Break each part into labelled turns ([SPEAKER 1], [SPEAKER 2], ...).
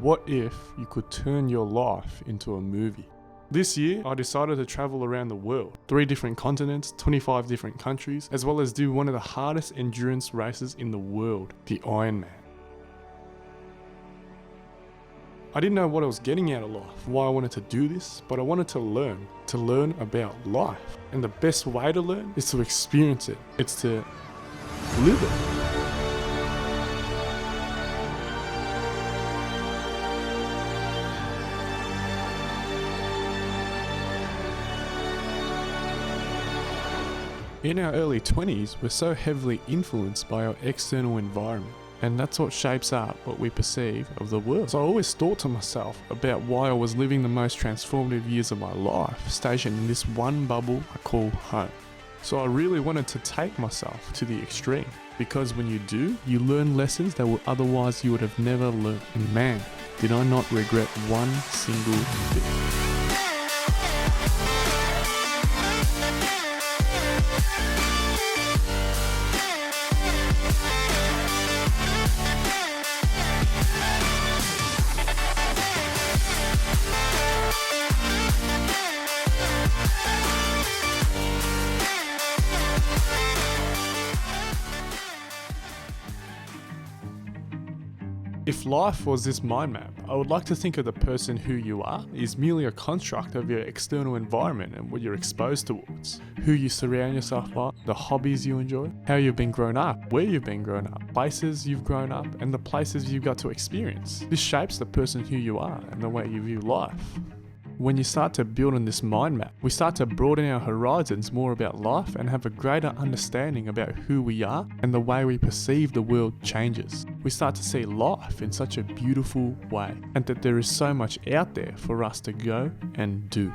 [SPEAKER 1] What if you could turn your life into a movie? This year, I decided to travel around the world, 3 different continents, 25 different countries, as well as do one of the hardest endurance races in the world, the Ironman. I didn't know what I was getting out of life, why I wanted to do this, but I wanted to learn about life. And the best way to learn is to experience it. It's to live it. In our early 20s, we're so heavily influenced by our external environment, and that's what shapes up what we perceive of the world. So I always thought to myself about why I was living the most transformative years of my life, stationed in this one bubble I call home. So I really wanted to take myself to the extreme, because when you do, you learn lessons that otherwise you would have never learned. And man, did I not regret one single bit. If life was this mind map, I would like to think of the person who you are is merely a construct of your external environment and what you're exposed towards, who you surround yourself by, the hobbies you enjoy, how you've been grown up, where you've been grown up, places you've grown up, and the places you've got to experience. This shapes the person who you are and the way you view life. When you start to build on this mind map, we start to broaden our horizons more about life and have a greater understanding about who we are, and the way we perceive the world changes. We start to see life in such a beautiful way, and that there is so much out there for us to go and do.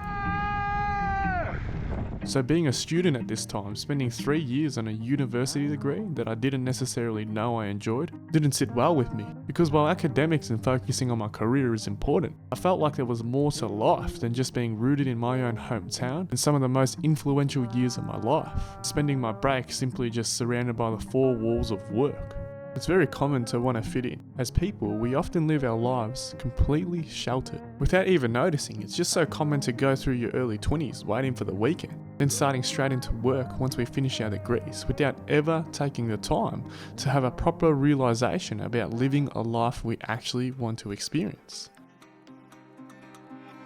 [SPEAKER 1] So being a student at this time, spending 3 years on a university degree that I didn't necessarily know I enjoyed, didn't sit well with me. Because while academics and focusing on my career is important, I felt like there was more to life than just being rooted in my own hometown in some of the most influential years of my life, spending my break simply just surrounded by the 4 walls of work. It's very common to want to fit in. As people, we often live our lives completely sheltered. Without even noticing, it's just so common to go through your early 20s waiting for the weekend, then starting straight into work once we finish our degrees, without ever taking the time to have a proper realization about living a life we actually want to experience.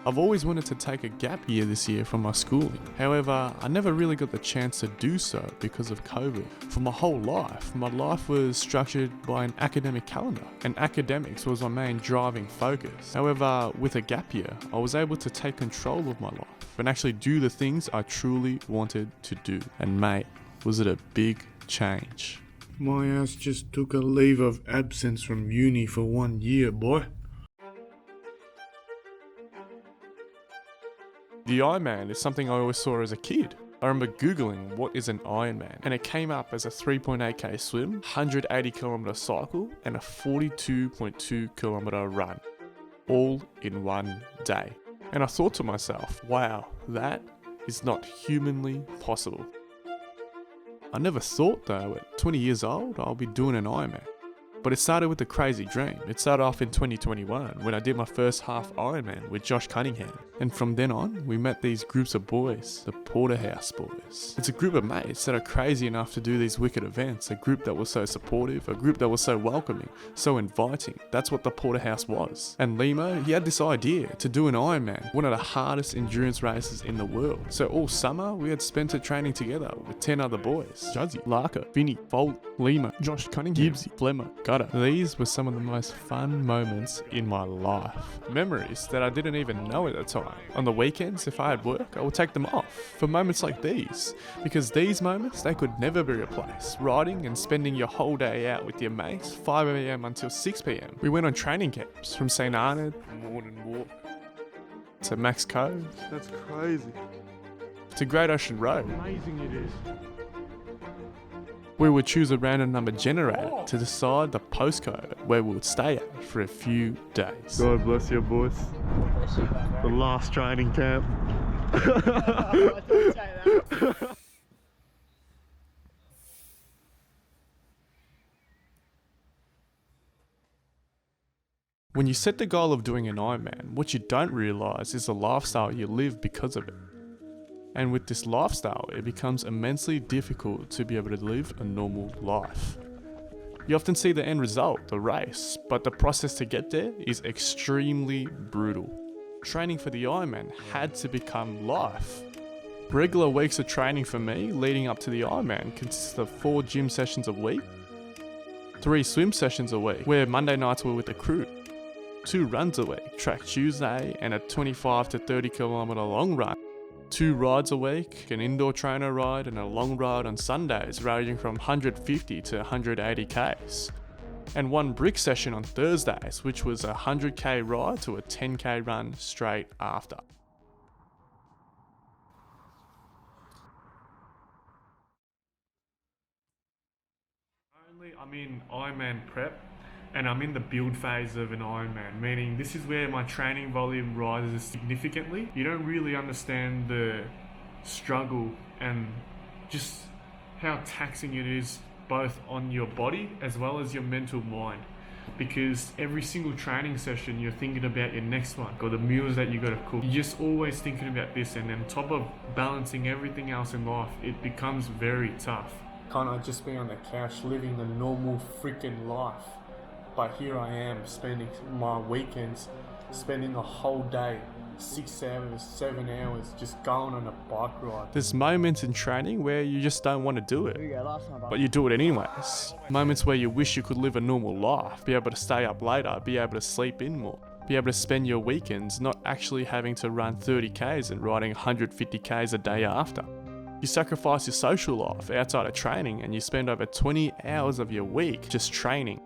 [SPEAKER 1] I've always wanted to take a gap year this year from my schooling. However, I never really got the chance to do so because of COVID. For my whole life, my life was structured by an academic calendar, and academics was my main driving focus. However, with a gap year, I was able to take control of my life and actually do the things I truly wanted to do. And mate, was it a big change. My ass just took a leave of absence from uni for 1 year, boy. The Ironman is something I always saw as a kid. I remember Googling what is an Ironman, and it came up as a 3.8k swim, 180km cycle, and a 42.2km run, all in 1 day. And I thought to myself, wow, that is not humanly possible. I never thought though, at 20 years old, I'll be doing an Ironman. But it started with a crazy dream. It started off in 2021 when I did my first half Ironman with Josh Cunningham. And from then on, we met these groups of boys, the Porterhouse Boys. It's a group of mates that are crazy enough to do these wicked events, a group that was so supportive, a group that was so welcoming, so inviting. That's what the Porterhouse was. And Limo, he had this idea to do an Ironman, one of the hardest endurance races in the world. So all summer, we had spent it training together with 10 other boys. Juzzy, Larker, Vinny, Fold, Limo, Josh Cunningham, Gibbsy, Flemmer, Gutter. These were some of the most fun moments in my life. Memories that I didn't even know at the time. On the weekends, if I had work, I would take them off for moments like these. Because these moments, they could never be replaced. Riding and spending your whole day out with your mates, 5 a.m. until 6 p.m. We went on training camps from St. Arnaud, Morning Walk, to Max Cove. That's crazy. To Great Ocean Road. Amazing it is. We would choose a random number generator to decide the postcode where we would stay at for a few days. God bless you, boys. The last training camp. Don't say that. When you set the goal of doing an Ironman, what you don't realize is the lifestyle you live because of it. And with this lifestyle, it becomes immensely difficult to be able to live a normal life. You often see the end result, the race, but the process to get there is extremely brutal. Training for the Ironman had to become life. Regular weeks of training for me leading up to the Ironman consists of 4 gym sessions a week, 3 swim sessions a week, where Monday nights were with the crew, 2 runs a week, track Tuesday and a 25 to 30 kilometer long run, 2 rides a week, an indoor trainer ride and a long ride on Sundays ranging from 150 to 180 Ks. And 1 brick session on Thursdays, which was a 100k ride to a 10k run straight after. I'm in Ironman prep and I'm in the build phase of an Ironman, meaning this is where my training volume rises significantly. You don't really understand the struggle and just how taxing it is both on your body as well as your mental mind, because every single training session you're thinking about your next one or the meals that you got to cook. You're just always thinking about this, and on top of balancing everything else in life, it becomes very tough. Can't I just be on the couch living the normal freaking life? But here I am spending my weekends, spending a whole day, 6 hours, 7 hours, just going on a bike ride. There's moments in training where you just don't want to do it, but you do it anyways. Moments where you wish you could live a normal life, be able to stay up later, be able to sleep in more, be able to spend your weekends not actually having to run 30 Ks and riding 150 Ks a day after. You sacrifice your social life outside of training and you spend over 20 hours of your week just training.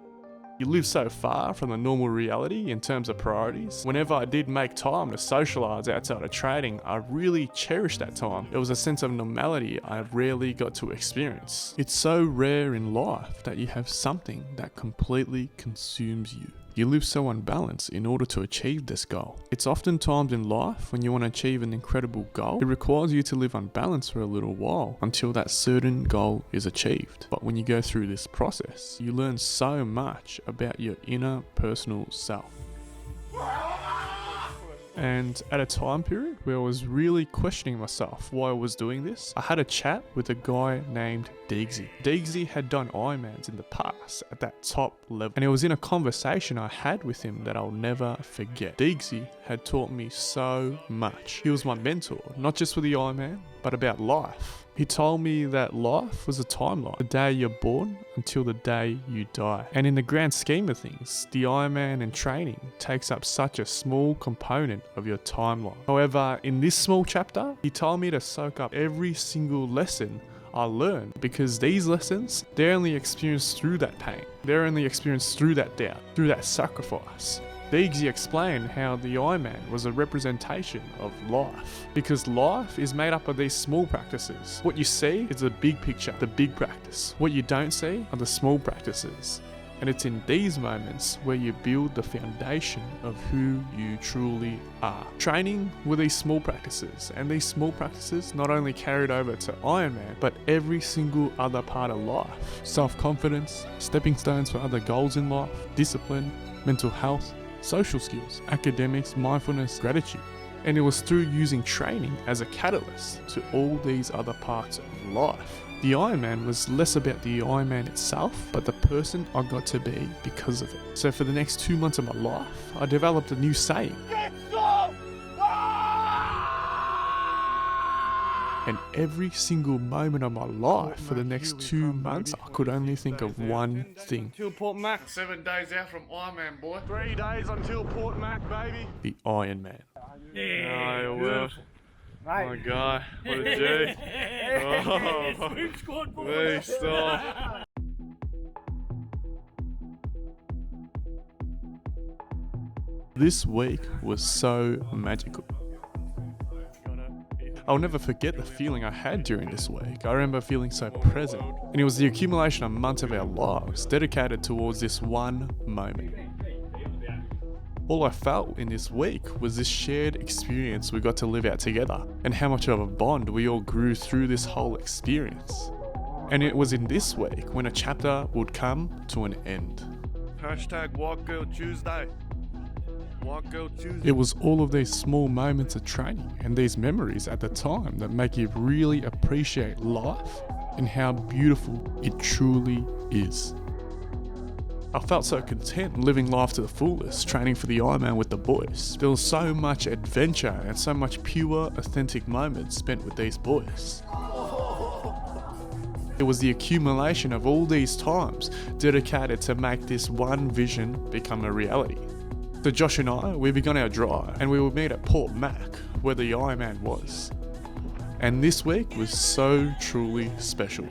[SPEAKER 1] You live so far from the normal reality in terms of priorities. Whenever I did make time to socialise outside of training, I really cherished that time. It was a sense of normality I rarely got to experience. It's so rare in life that you have something that completely consumes you. You live so unbalanced in order to achieve this goal. It's often times in life when you want to achieve an incredible goal, it requires you to live unbalanced for a little while until that certain goal is achieved. But when you go through this process, you learn so much about your inner personal self. And at a time period where I was really questioning myself why I was doing this, I had a chat with a guy named Deegsy. Deegsy had done Ironmans in the past at that top level, and it was in a conversation I had with him that I'll never forget. Deegsy had taught me so much. He was my mentor, not just for the Ironman, but about life. He told me that life was a timeline, the day you're born until the day you die. And in the grand scheme of things, the Ironman and training takes up such a small component of your timeline. However, in this small chapter, he told me to soak up every single lesson I learned, because these lessons, they're only experienced through that pain. They're only experienced through that doubt, through that sacrifice. Deegsy explained how the Ironman was a representation of life, because life is made up of these small practices. What you see is the big picture, the big practice. What you don't see are the small practices. And it's in these moments where you build the foundation of who you truly are. Training with these small practices, and these small practices not only carried over to Ironman, but every single other part of life. Self-confidence, stepping stones for other goals in life, discipline, mental health, social skills, academics, mindfulness, gratitude. And it was through using training as a catalyst to all these other parts of life. The Ironman was less about the Ironman itself, but the person I got to be because of it. So for the next 2 months of my life, I developed a new saying. And every single moment of my life for the next 2 months, I could only think of one thing.
[SPEAKER 2] Until Port Mac, 7 days out from Ironman, boy.
[SPEAKER 1] 3 days until Port Mac, baby. The Ironman.
[SPEAKER 2] Yeah.
[SPEAKER 1] Oh, well. My guy, what a G.
[SPEAKER 2] Swim squad, boy.
[SPEAKER 1] Beast, oh. This week was so magical. I'll never forget the feeling I had during this week. I remember feeling so present, and it was the accumulation of months of our lives dedicated towards this one moment. All I felt in this week was this shared experience we got to live out together, and how much of a bond we all grew through this whole experience. And it was in this week when a chapter would come to an end.
[SPEAKER 2] Hashtag White Girl Tuesday. White girl Tuesday.
[SPEAKER 1] It was all of these small moments of training and these memories at the time that make you really appreciate life and how beautiful it truly is. I felt so content living life to the fullest, training for the Ironman with the boys. There was so much adventure and so much pure, authentic moments spent with these boys. It was the accumulation of all these times dedicated to make this one vision become a reality. So Josh and I, we began our drive and we would meet at Port Mac, where the Ironman was. And this week was so truly special.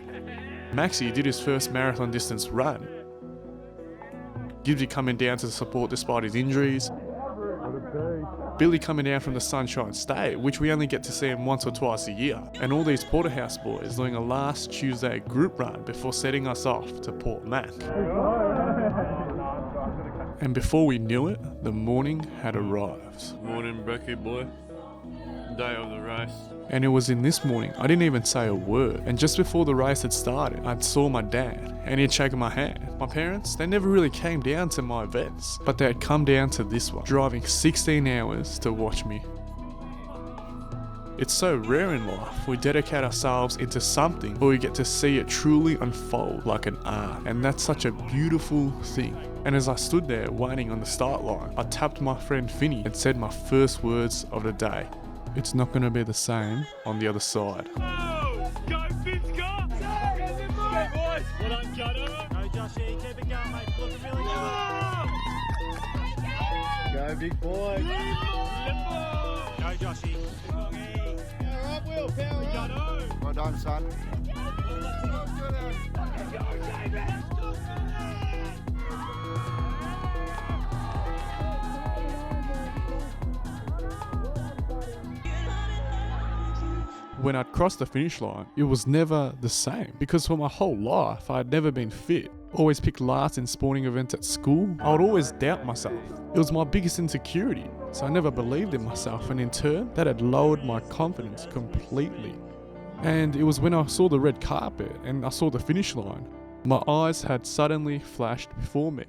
[SPEAKER 1] Maxie did his first marathon distance run. Gibbsy coming down to support despite his injuries. Billy coming down from the Sunshine State, which we only get to see him once or twice a year. And all these Porterhouse Boys doing a last Tuesday group run before setting us off to Port Mac. And before we knew it, the morning had arrived.
[SPEAKER 2] Morning, brekkie boy. Day of the race.
[SPEAKER 1] And it was in this morning, I didn't even say a word. And just before the race had started, I saw my dad and he'd shaken my hand. My parents, they never really came down to my events, but they had come down to this one, driving 16 hours to watch me. It's so rare in life, we dedicate ourselves into something where we get to see it truly unfold like an art. And that's such a beautiful thing. And as I stood there waiting on the start line, I tapped my friend Finney and said my first words of the day. It's not going to be the same on the other side.
[SPEAKER 3] Oh, go Fitzcott! Go boys! Well done, Gunner! Go Joshy, keep it going mate, looking really good!
[SPEAKER 2] Go big boy.
[SPEAKER 3] Go Joshy!
[SPEAKER 2] Power up, Will, power up.
[SPEAKER 3] Gunner!
[SPEAKER 2] Well done, son.
[SPEAKER 1] When I'd crossed the finish line, it was never the same because for my whole life I had never been fit. Always picked last in sporting events at school. I would always doubt myself. It was my biggest insecurity, so I never believed in myself, and in turn that had lowered my confidence completely. And it was when I saw the red carpet and I saw the finish line, my eyes had suddenly flashed before me.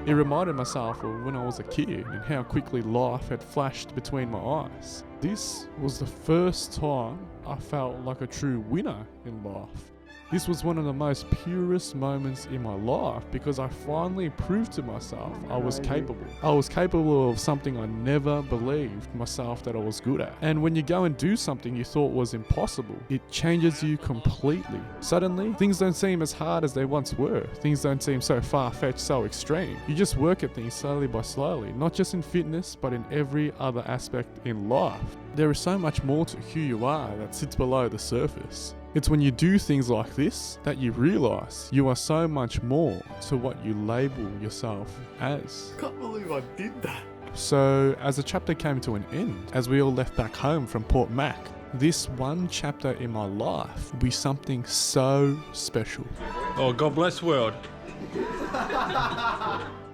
[SPEAKER 1] It reminded myself of when I was a kid and how quickly life had flashed between my eyes. This was the first time I felt like a true winner in life. This was one of the most purest moments in my life because I finally proved to myself I was capable. I was capable of something I never believed myself that I was good at. And when you go and do something you thought was impossible, it changes you completely. Suddenly, things don't seem as hard as they once were. Things don't seem so far-fetched, so extreme. You just work at things slowly by slowly, not just in fitness, but in every other aspect in life. There is so much more to who you are that sits below the surface. It's when you do things like this that you realise you are so much more to what you label yourself as.
[SPEAKER 2] Can't believe I did that.
[SPEAKER 1] So, as the chapter came to an end, as we all left back home from Port Mac, this one chapter in my life will be something so special.
[SPEAKER 2] Oh, God bless world.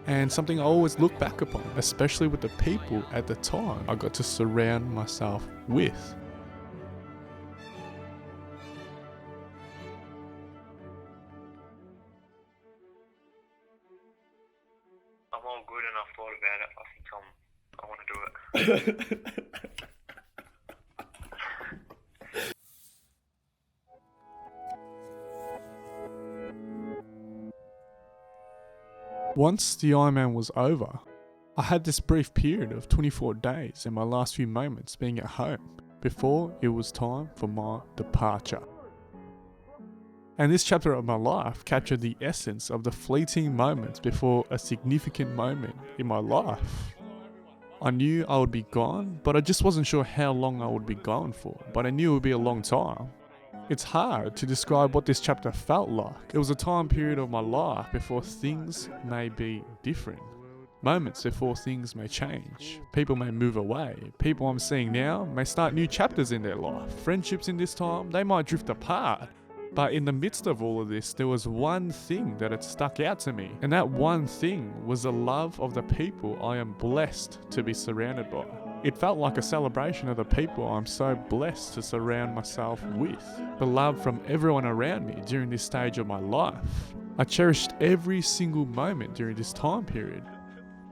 [SPEAKER 1] And something I always look back upon, especially with the people at the time I got to surround myself with.
[SPEAKER 4] I'm all good and I've thought about it. I think I want to do it.
[SPEAKER 1] Once the Ironman was over, I had this brief period of 24 days and my last few moments being at home before it was time for my departure. And this chapter of my life captured the essence of the fleeting moments before a significant moment in my life. I knew I would be gone, but I just wasn't sure how long I would be gone for, but I knew it would be a long time. It's hard to describe what this chapter felt like. It was a time period of my life before things may be different. Moments before things may change. People may move away. People I'm seeing now may start new chapters in their life. Friendships in this time, they might drift apart. But in the midst of all of this, there was one thing that had stuck out to me. And that one thing was the love of the people I am blessed to be surrounded by. It felt like a celebration of the people I'm so blessed to surround myself with. The love from everyone around me during this stage of my life. I cherished every single moment during this time period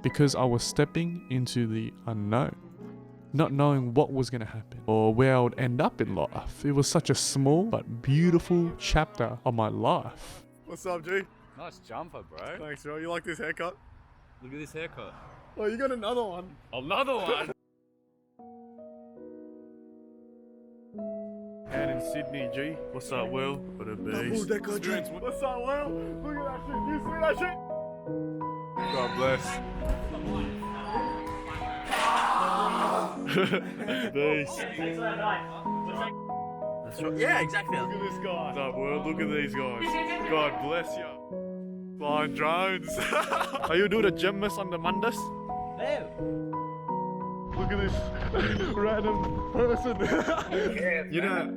[SPEAKER 1] because I was stepping into the unknown, not knowing what was going to happen or where I would end up in life. It was such a small but beautiful chapter of my life.
[SPEAKER 2] What's up, G?
[SPEAKER 3] Nice jumper, bro.
[SPEAKER 2] Thanks, bro. You like this haircut?
[SPEAKER 3] Look at this haircut.
[SPEAKER 2] Oh, you got another one.
[SPEAKER 3] Another one?
[SPEAKER 2] And in Sydney, G. What's up, Will? What a beast.
[SPEAKER 3] Experience.
[SPEAKER 2] What's up, Will? Look at that shit. You see that shit? God bless. Beast.
[SPEAKER 3] That's right. Yeah, exactly.
[SPEAKER 2] Look at this guy. What's up, Will? Look at these guys. God bless you. Flying drones. Are you doing a gym miss on the Mondays? Look at this random person. You know,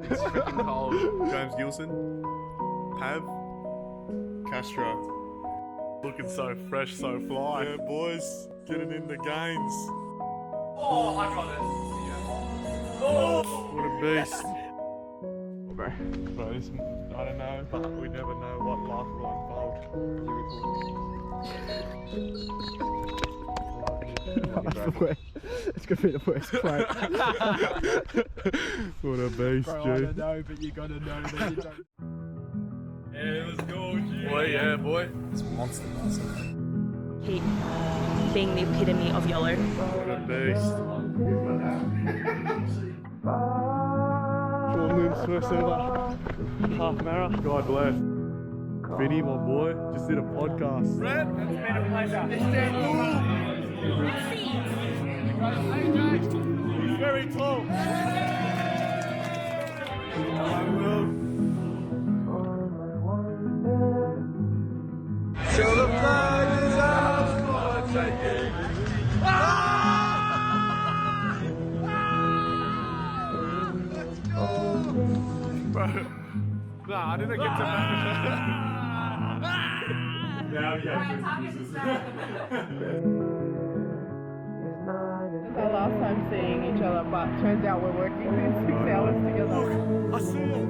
[SPEAKER 3] It's freaking cold.
[SPEAKER 2] James Gilson, Pav, Castro. Looking so fresh, so fly. Yeah, boys, getting in the gains.
[SPEAKER 3] Oh, I got it.
[SPEAKER 2] What a beast. Bro, this, I don't know, but we never know what life will unfold.
[SPEAKER 5] It's gonna be the worst quote.
[SPEAKER 2] What a beast,
[SPEAKER 5] Bro, I
[SPEAKER 2] dude.
[SPEAKER 5] don't know, but you gotta know that you don't.
[SPEAKER 3] Yeah, let's go, G.
[SPEAKER 2] Boy, yeah, boy.
[SPEAKER 6] Hate being the epitome of YOLO.
[SPEAKER 2] What a beast.
[SPEAKER 5] 4 moons first ever half marathon.
[SPEAKER 2] God bless. Vinny, my boy, just did a podcast.
[SPEAKER 3] Brett, it's been a pleasure.
[SPEAKER 2] He's very tall.
[SPEAKER 3] Till the flag is out, take
[SPEAKER 2] Bro, nah, I didn't get to Now you
[SPEAKER 7] It's our last time seeing each other, but turns out we're working in 6 hours together.
[SPEAKER 2] I see it.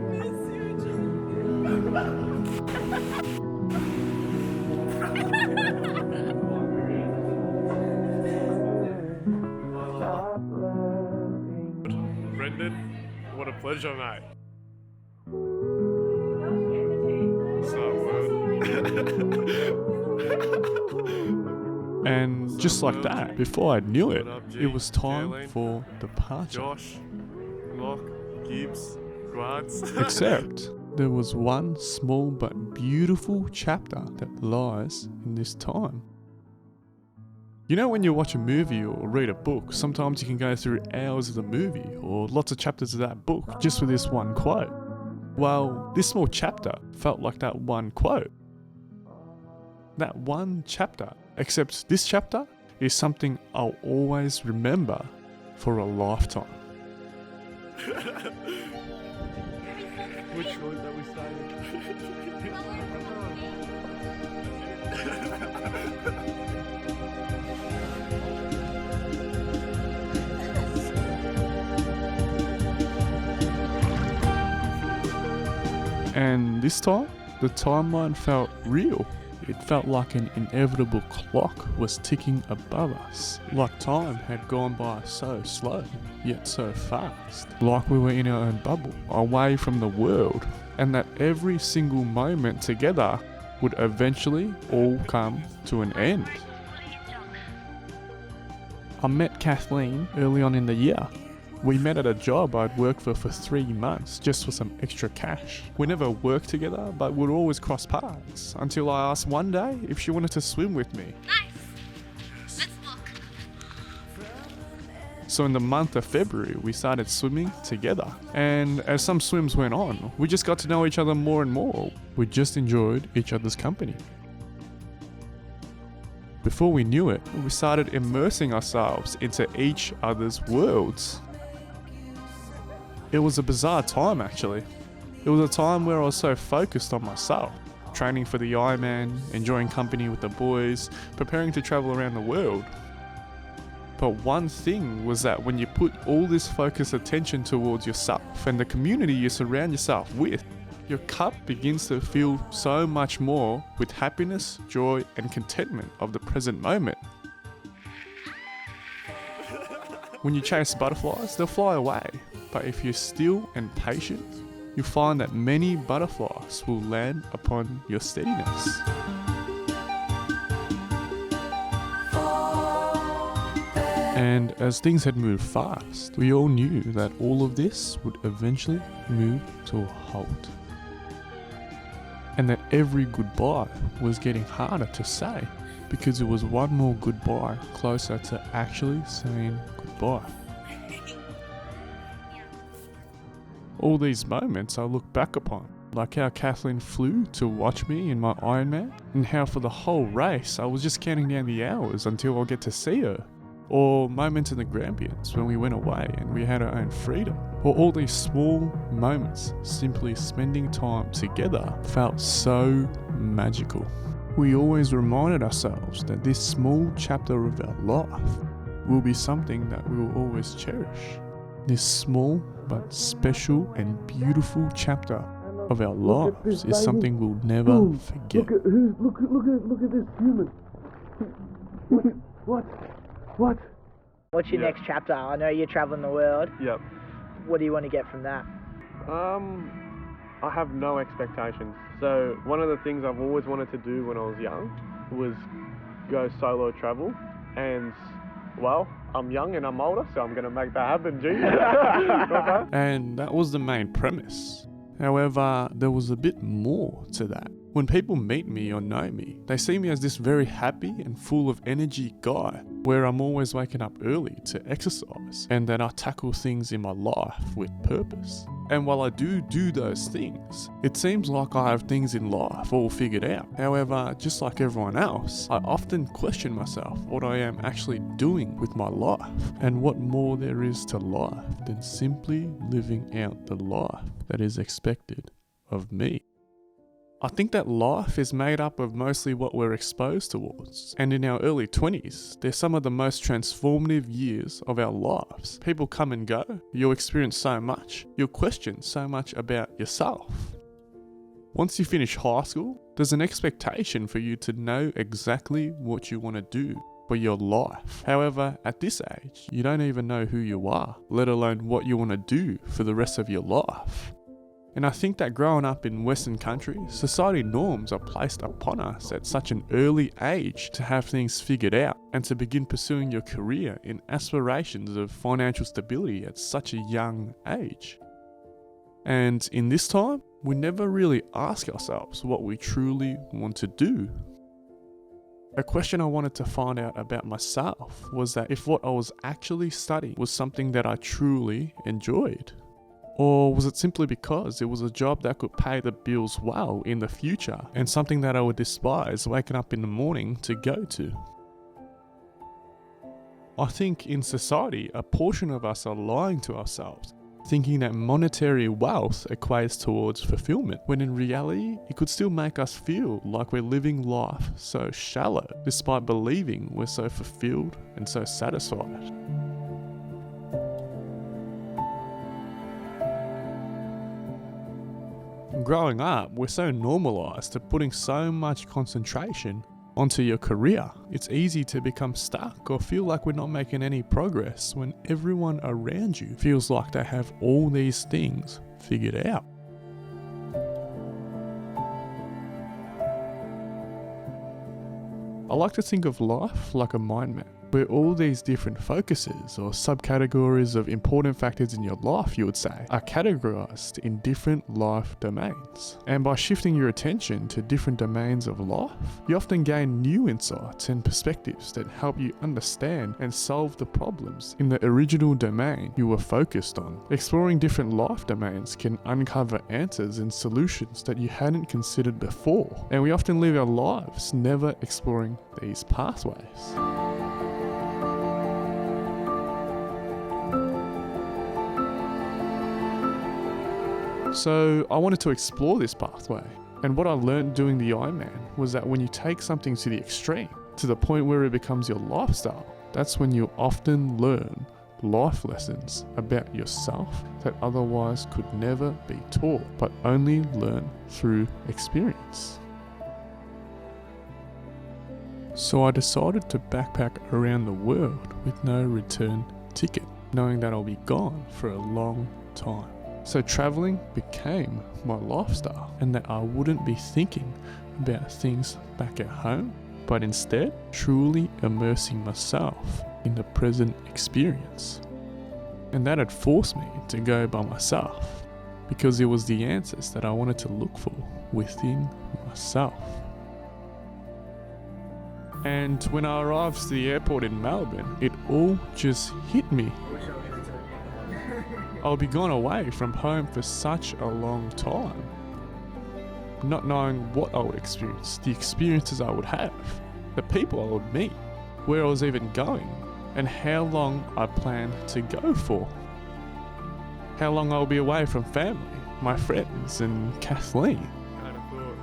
[SPEAKER 2] Brendan, what a pleasure, mate.
[SPEAKER 1] And just like that, before I knew it,
[SPEAKER 2] What up, G?
[SPEAKER 1] it was time
[SPEAKER 2] Jalen?
[SPEAKER 1] for departure.
[SPEAKER 2] Josh, Locke, Gibbs, Grants.
[SPEAKER 1] Except there was one small but beautiful chapter that lies in this time. You know, when you watch a movie or read a book, sometimes you can go through hours of the movie or lots of chapters of that book just for this one quote. Well, this small chapter felt like that one quote. That one chapter, except this chapter is something I'll always remember for a lifetime.
[SPEAKER 2] Which one that we started?
[SPEAKER 1] And this time, the timeline felt real. It felt like an inevitable clock was ticking above us, like time had gone by so slow, yet so fast, like we were in our own bubble, away from the world, and that every single moment together would eventually all come to an end. I met Kathleen early on in the year. We met at a job I'd worked for 3 months just for some extra cash. We never worked together, but would always cross paths until I asked one day if she wanted to swim with me.
[SPEAKER 6] Nice. Let's look.
[SPEAKER 1] So in the month of February, we started swimming together. And as some swims went on, we just got to know each other more and more. We just enjoyed each other's company. Before we knew it, we started immersing ourselves into each other's worlds. It was a bizarre time, actually. It was a time where I was so focused on myself, training for the Ironman, enjoying company with the boys, preparing to travel around the world. But one thing was that when you put all this focused attention towards yourself and the community you surround yourself with, your cup begins to fill so much more with happiness, joy, and contentment of the present moment. When you chase butterflies, they'll fly away, but if you're still and patient, you'll find that many butterflies will land upon your steadiness. And as things had moved fast, we all knew that all of this would eventually move to a halt. And that every goodbye was getting harder to say because it was one more goodbye closer to actually saying goodbye. All these moments I look back upon, like how Kathleen flew to watch me in my Ironman, and how for the whole race I was just counting down the hours until I'll get to see her. Or moments in the Grampians when we went away and we had our own freedom. Or all these small moments simply spending time together felt so magical. We always reminded ourselves that this small chapter of our life will be something that we will always cherish. This small but special and beautiful chapter of our lives is something we'll never forget.
[SPEAKER 5] Look at this human. What?
[SPEAKER 8] What's your next chapter? I know you're traveling the world.
[SPEAKER 5] Yep.
[SPEAKER 8] What do you want to get from that?
[SPEAKER 5] I have no expectations. So one of the things I've always wanted to do when I was young was go solo travel, and well, I'm young and I'm older, so I'm going to make that happen, G.
[SPEAKER 1] And that was the main premise. However, there was a bit more to that. When people meet me or know me, they see me as this very happy and full of energy guy, where I'm always waking up early to exercise, and that I tackle things in my life with purpose. And while I do those things, it seems like I have things in life all figured out. However, just like everyone else, I often question myself what I am actually doing with my life, and what more there is to life than simply living out the life that is expected of me. I think that life is made up of mostly what we're exposed towards, and in our early 20s, they're some of the most transformative years of our lives. People come and go, you'll experience so much, you'll question so much about yourself. Once you finish high school, there's an expectation for you to know exactly what you want to do for your life. However, at this age, you don't even know who you are, let alone what you want to do for the rest of your life. And I think that growing up in Western countries, society norms are placed upon us at such an early age to have things figured out and to begin pursuing your career in aspirations of financial stability at such a young age. And in this time, we never really ask ourselves what we truly want to do. A question I wanted to find out about myself was that if what I was actually studying was something that I truly enjoyed. Or was it simply because it was a job that could pay the bills well in the future and something that I would despise waking up in the morning to go to? I think in society, a portion of us are lying to ourselves, thinking that monetary wealth equates towards fulfillment, when in reality, it could still make us feel like we're living life so shallow, despite believing we're so fulfilled and so satisfied. Growing up, we're so normalised to putting so much concentration onto your career. It's easy to become stuck or feel like we're not making any progress when everyone around you feels like they have all these things figured out. I like to think of life like a mind map, where all these different focuses or subcategories of important factors in your life, you would say, are categorized in different life domains. And by shifting your attention to different domains of life, you often gain new insights and perspectives that help you understand and solve the problems in the original domain you were focused on. Exploring different life domains can uncover answers and solutions that you hadn't considered before. And we often live our lives never exploring these pathways. So I wanted to explore this pathway, and what I learned doing the Ironman was that when you take something to the extreme, to the point where it becomes your lifestyle, that's when you often learn life lessons about yourself that otherwise could never be taught, but only learn through experience. So I decided to backpack around the world with no return ticket, knowing that I'll be gone for a long time. So traveling became my lifestyle, and that I wouldn't be thinking about things back at home, but instead truly immersing myself in the present experience. And that had forced me to go by myself, because it was the answers that I wanted to look for within myself. And when I arrived to the airport in Melbourne, it all just hit me. I'll be gone away from home for such a long time, not knowing what I would experience, the experiences I would have, the people I would meet, where I was even going, and how long I plan to go for. How long I'll be away from family, my friends, and Kathleen.
[SPEAKER 2] Kind of thought.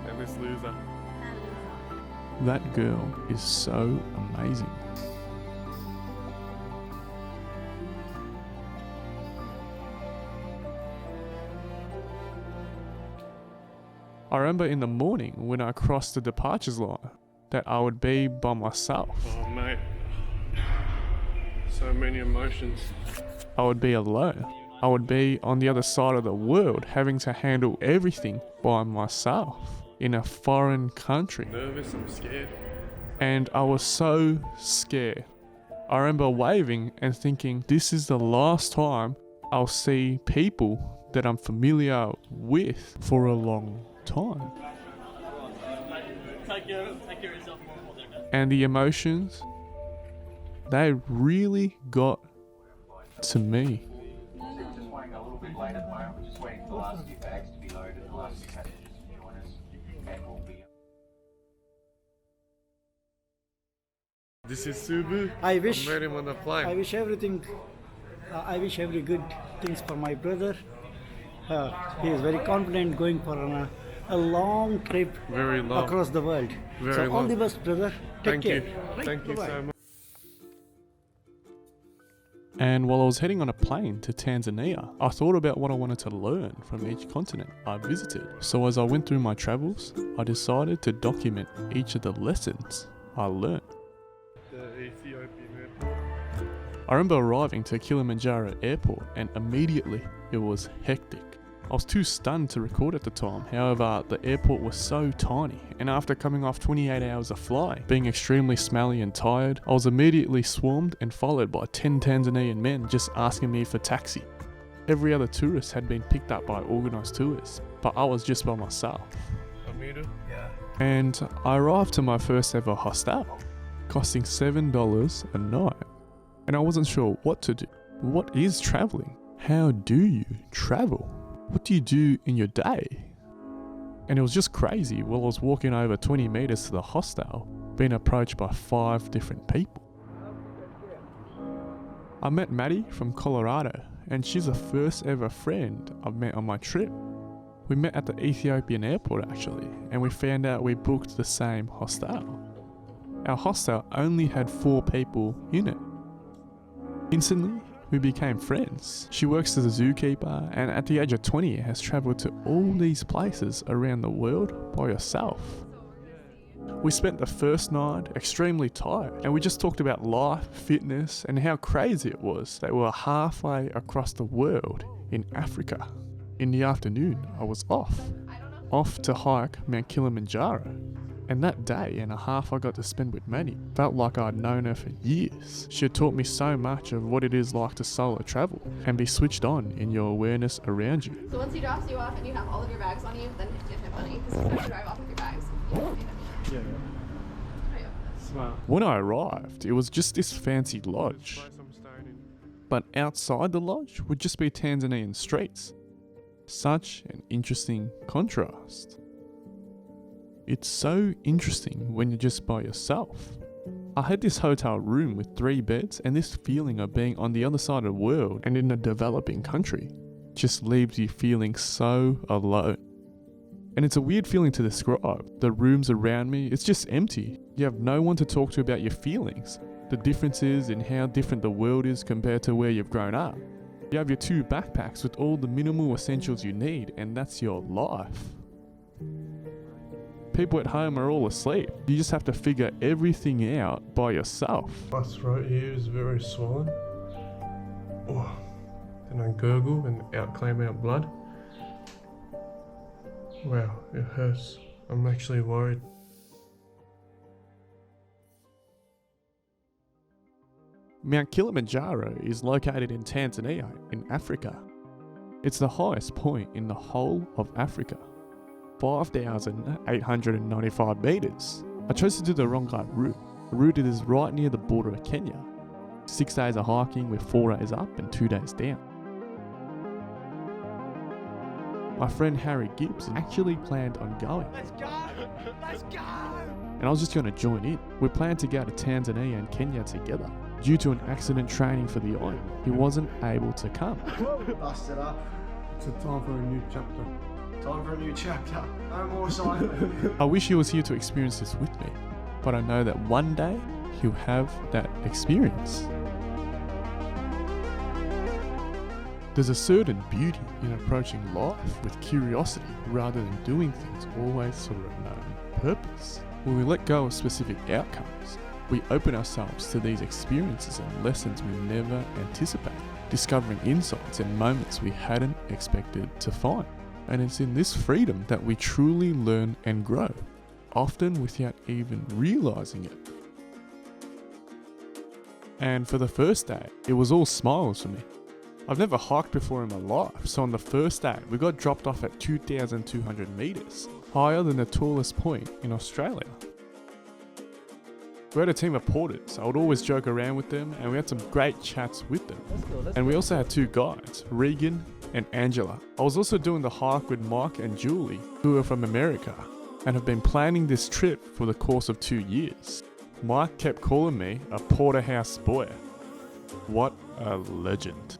[SPEAKER 2] And this loser.
[SPEAKER 1] That girl is so amazing. I remember in the morning when I crossed the departures line that I would be by myself.
[SPEAKER 2] Oh, mate. So many emotions.
[SPEAKER 1] I would be alone. I would be on the other side of the world, having to handle everything by myself in a foreign country.
[SPEAKER 2] Nervous, I'm scared.
[SPEAKER 1] And I was so scared. I remember waving and thinking, this is the last time I'll see people that I'm familiar with for a long time. And the emotions, they really got to me.
[SPEAKER 9] Just running a little bit late at the moment. We're just waiting for the last few bags to be loaded. The last few passengers to join us. And we'll be...
[SPEAKER 2] This is Subu.
[SPEAKER 10] I wish
[SPEAKER 2] I met him on the plane.
[SPEAKER 10] I wish everything. I wish every good things for my brother. He is very confident going for a long trip
[SPEAKER 2] Very long.
[SPEAKER 10] across the world.
[SPEAKER 2] Very
[SPEAKER 10] so all
[SPEAKER 2] long.
[SPEAKER 10] the best, brother. Take
[SPEAKER 2] Thank
[SPEAKER 10] care.
[SPEAKER 2] you.
[SPEAKER 10] Right,
[SPEAKER 2] Thank you
[SPEAKER 10] bye-bye.
[SPEAKER 2] so much.
[SPEAKER 1] And while I was heading on a plane to Tanzania, I thought about what I wanted to learn from each continent I visited. So as I went through my travels, I decided to document each of the lessons I learned.
[SPEAKER 2] The Ethiopian airport.
[SPEAKER 1] I remember arriving to Kilimanjaro airport and immediately it was hectic. I was too stunned to record at the time. However, the airport was so tiny, and after coming off 28 hours of flying, being extremely smelly and tired, I was immediately swarmed and followed by 10 Tanzanian men just asking me for taxi. Every other tourist had been picked up by organised tours, but I was just by myself.
[SPEAKER 2] Amida? Yeah.
[SPEAKER 1] And I arrived to my first ever hostel, costing $7 a night. And I wasn't sure what to do. What is travelling? How do you travel? What do you do in your day? And it was just crazy while I was walking over 20 meters to the hostel, being approached by 5 different people. I met Maddie from Colorado, and she's the first ever friend I've met on my trip. We met at the Ethiopian airport actually, and we found out we booked the same hostel. Our hostel only had 4 people in it. Instantly, we became friends. She works as a zookeeper and at the age of 20 has travelled to all these places around the world by herself. We spent the first night extremely tired and we just talked about life, fitness and how crazy it was that we were halfway across the world in Africa. In the afternoon, I was off to hike Mount Kilimanjaro. And that day and a half I got to spend with Maddie felt like I'd known her for years. She had taught me so much of what it is like to solo travel and be switched on in your awareness around you.
[SPEAKER 11] So once he drops you off and you have all of your bags on you, then you give him money because he's going to drive off with your bags.
[SPEAKER 2] Yeah. Smart.
[SPEAKER 1] When I arrived, it was just this fancy lodge. But outside the lodge would just be Tanzanian streets. Such an interesting contrast. It's so interesting when you're just by yourself. I had this hotel room with 3 beds and this feeling of being on the other side of the world and in a developing country just leaves you feeling so alone. And it's a weird feeling to describe. The rooms around me, it's just empty. You have no one to talk to about your feelings. the differences in how different the world is compared to where you've grown up. You have your 2 backpacks with all the minimal essentials you need, and that's your life. People at home are all asleep. You just have to figure everything out by yourself.
[SPEAKER 5] My throat here is very swollen. Oh, and I gurgle and claim out blood. Wow, it hurts. I'm actually worried.
[SPEAKER 1] Mount Kilimanjaro is located in Tanzania, in Africa. It's the highest point in the whole of Africa, 5,895 meters. I chose to do the Rongai route. The route is right near the border of Kenya. 6 days of hiking with 4 days up and 2 days down. My friend Harry Gibbs actually planned on going.
[SPEAKER 3] Let's go! Let's go!
[SPEAKER 1] And I was just going to join in. We planned to go to Tanzania and Kenya together. Due to an accident training for the Iron, he wasn't able to come.
[SPEAKER 10] Busted up.
[SPEAKER 5] It's a time for a new chapter.
[SPEAKER 10] Time for a new chapter. No more cycling.
[SPEAKER 1] I wish he was here to experience this with me, but I know that one day he'll have that experience. There's a certain beauty in approaching life with curiosity rather than doing things always for a known purpose. When we let go of specific outcomes, we open ourselves to these experiences and lessons we never anticipated, discovering insights and moments we hadn't expected to find. And it's in this freedom that we truly learn and grow, often without even realizing it. And for the first day, it was all smiles for me. I've never hiked before in my life, so on the first day, we got dropped off at 2,200 meters, higher than the tallest point in Australia. We had a team of porters. I would always joke around with them, and we had some great chats with them. And we also had 2 guides, Regan and Angela. I was also doing the hike with Mike and Julie, who are from America, and have been planning this trip for the course of 2 years. Mike kept calling me a Porterhouse boy. What a legend.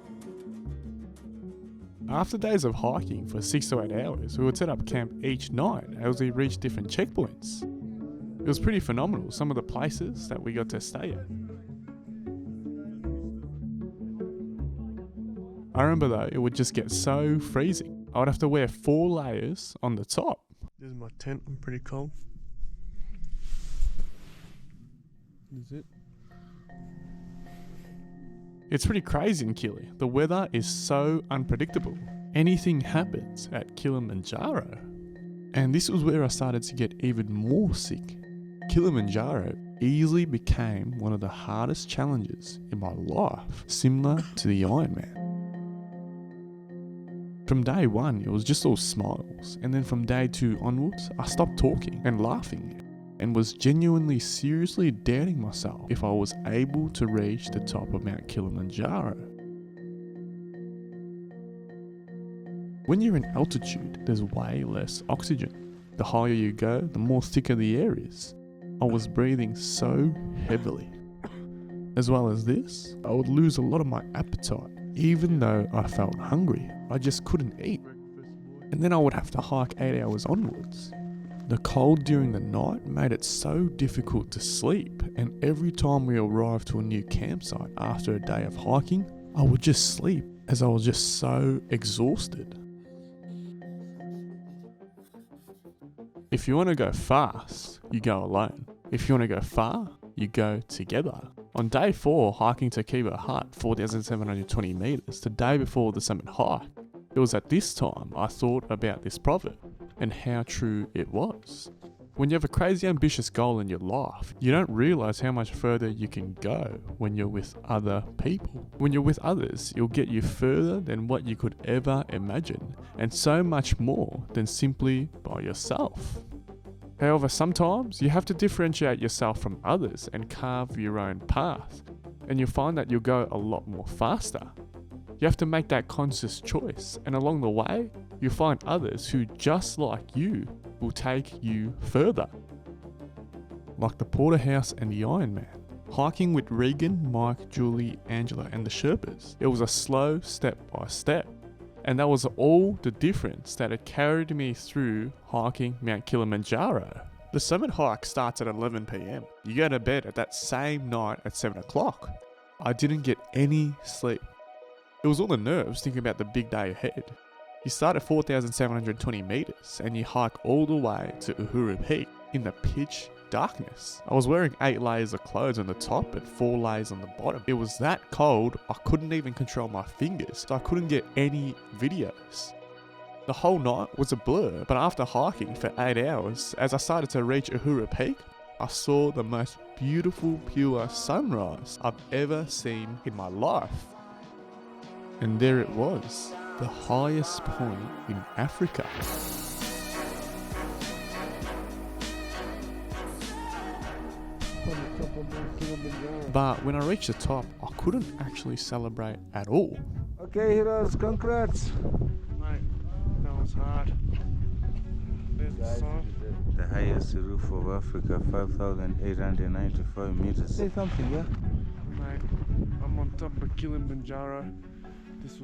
[SPEAKER 1] After days of hiking for 6 to 8 hours, we would set up camp each night as we reached different checkpoints. It was pretty phenomenal, some of the places that we got to stay at. I remember though, it would just get so freezing. I would have to wear 4 layers on the top.
[SPEAKER 5] This is my tent. I'm pretty cold. This is it.
[SPEAKER 1] It's pretty crazy in Kili. The weather is so unpredictable. Anything happens at Kilimanjaro. And this was where I started to get even more sick. Kilimanjaro easily became one of the hardest challenges in my life, similar to the Ironman. From day 1, it was just all smiles, and then from day 2 onwards, I stopped talking and laughing, and was genuinely seriously doubting myself if I was able to reach the top of Mount Kilimanjaro. When you're in altitude, there's way less oxygen. The higher you go, the more thicker the air is. I was breathing so heavily. As well as this, I would lose a lot of my appetite, even though I felt hungry. I just couldn't eat. And then I would have to hike 8 hours onwards. The cold during the night made it so difficult to sleep, and every time we arrived to a new campsite after a day of hiking, I would just sleep as I was just so exhausted. If you want to go fast, you go alone. If you want to go far, you go together. On day 4, hiking to Kiva Hut, 4,720 meters, the day before the summit hike, it was at this time I thought about this proverb and how true it was. When you have a crazy ambitious goal in your life, you don't realize how much further you can go when you're with other people. When you're with others, it'll get you further than what you could ever imagine, and so much more than simply by yourself. However, sometimes you have to differentiate yourself from others and carve your own path, and you'll find that you'll go a lot more faster. You have to make that conscious choice, and along the way, you'll find others who, just like you, will take you further. Like the Porterhouse and the Ironman. Hiking with Regan, Mike, Julie, Angela and the Sherpas. It was a slow step by step. And that was all the difference that had carried me through hiking Mount Kilimanjaro. The summit hike starts at 11 PM. You go to bed at that same night at 7 o'clock. I didn't get any sleep. It was all the nerves thinking about the big day ahead. You start at 4,720 meters and you hike all the way to Uhuru Peak in the pitch darkness. I was wearing 8 layers of clothes on the top and 4 layers on the bottom. It was that cold, I couldn't even control my fingers, so I couldn't get any videos. The whole night was a blur, but after hiking for 8 hours, as I started to reach Uhuru Peak, I saw the most beautiful pure sunrise I've ever seen in my life. And there it was, the highest point in Africa. But when I reached the top, I couldn't actually celebrate at all.
[SPEAKER 12] Okay, heroes, congrats!
[SPEAKER 5] Mate, that was hard. There's the sign.
[SPEAKER 12] The highest roof of Africa, 5,895 meters. Say something, yeah?
[SPEAKER 5] Mate, I'm on top of Kilimanjaro. This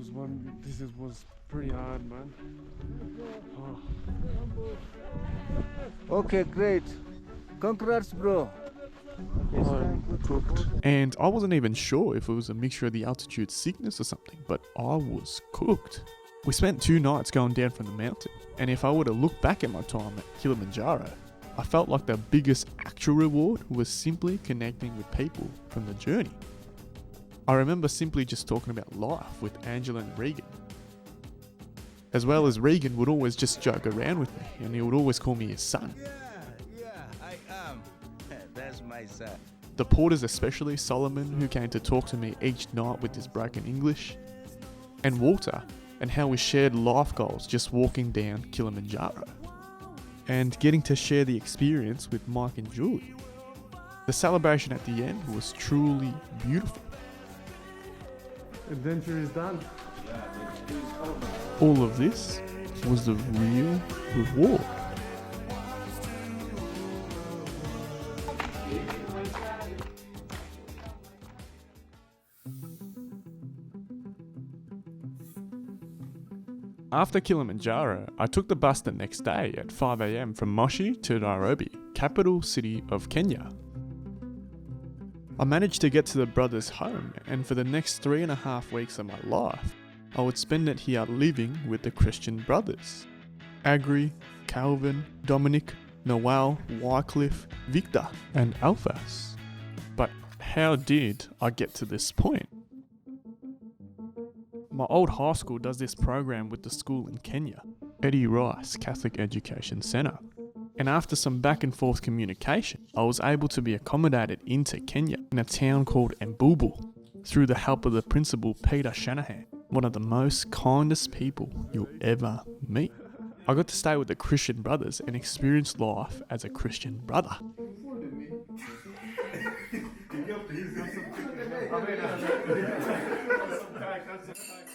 [SPEAKER 5] was pretty hard, man. Oh.
[SPEAKER 12] Okay, great. Congrats, bro.
[SPEAKER 5] I'm cooked.
[SPEAKER 1] And I wasn't even sure if it was a mixture of the altitude sickness or something, but I was cooked. We spent 2 nights going down from the mountain, and if I were to look back at my time at Kilimanjaro, I felt like the biggest actual reward was simply connecting with people from the journey. I remember simply just talking about life with Angela and Regan. As well as Regan would always just joke around with me, and he would always call me his son.
[SPEAKER 12] Yeah, I am. That's my son.
[SPEAKER 1] The porters, especially Solomon, who came to talk to me each night with his broken English, and Walter, and how we shared life goals just walking down Kilimanjaro, and getting to share the experience with Mike and Julie. The celebration at the end was truly beautiful.
[SPEAKER 5] Adventure is done.
[SPEAKER 1] All of this was the real reward. After Kilimanjaro, I took the bus the next day at 5 AM from Moshi to Nairobi, capital city of Kenya. I managed to get to the brothers' home, and for the next 3.5 weeks of my life, I would spend it here living with the Christian brothers. Agri, Calvin, Dominic, Noel, Wycliffe, Victor, and Alphas. But how did I get to this point? My old high school does this program with the school in Kenya, Eddie Rice Catholic Education Centre. And after some back and forth communication, I was able to be accommodated into Kenya in a town called Mbubu through the help of the principal Peter Shanahan, one of the most kindest people you'll ever meet. I got to stay with the Christian brothers and experience life as a Christian brother.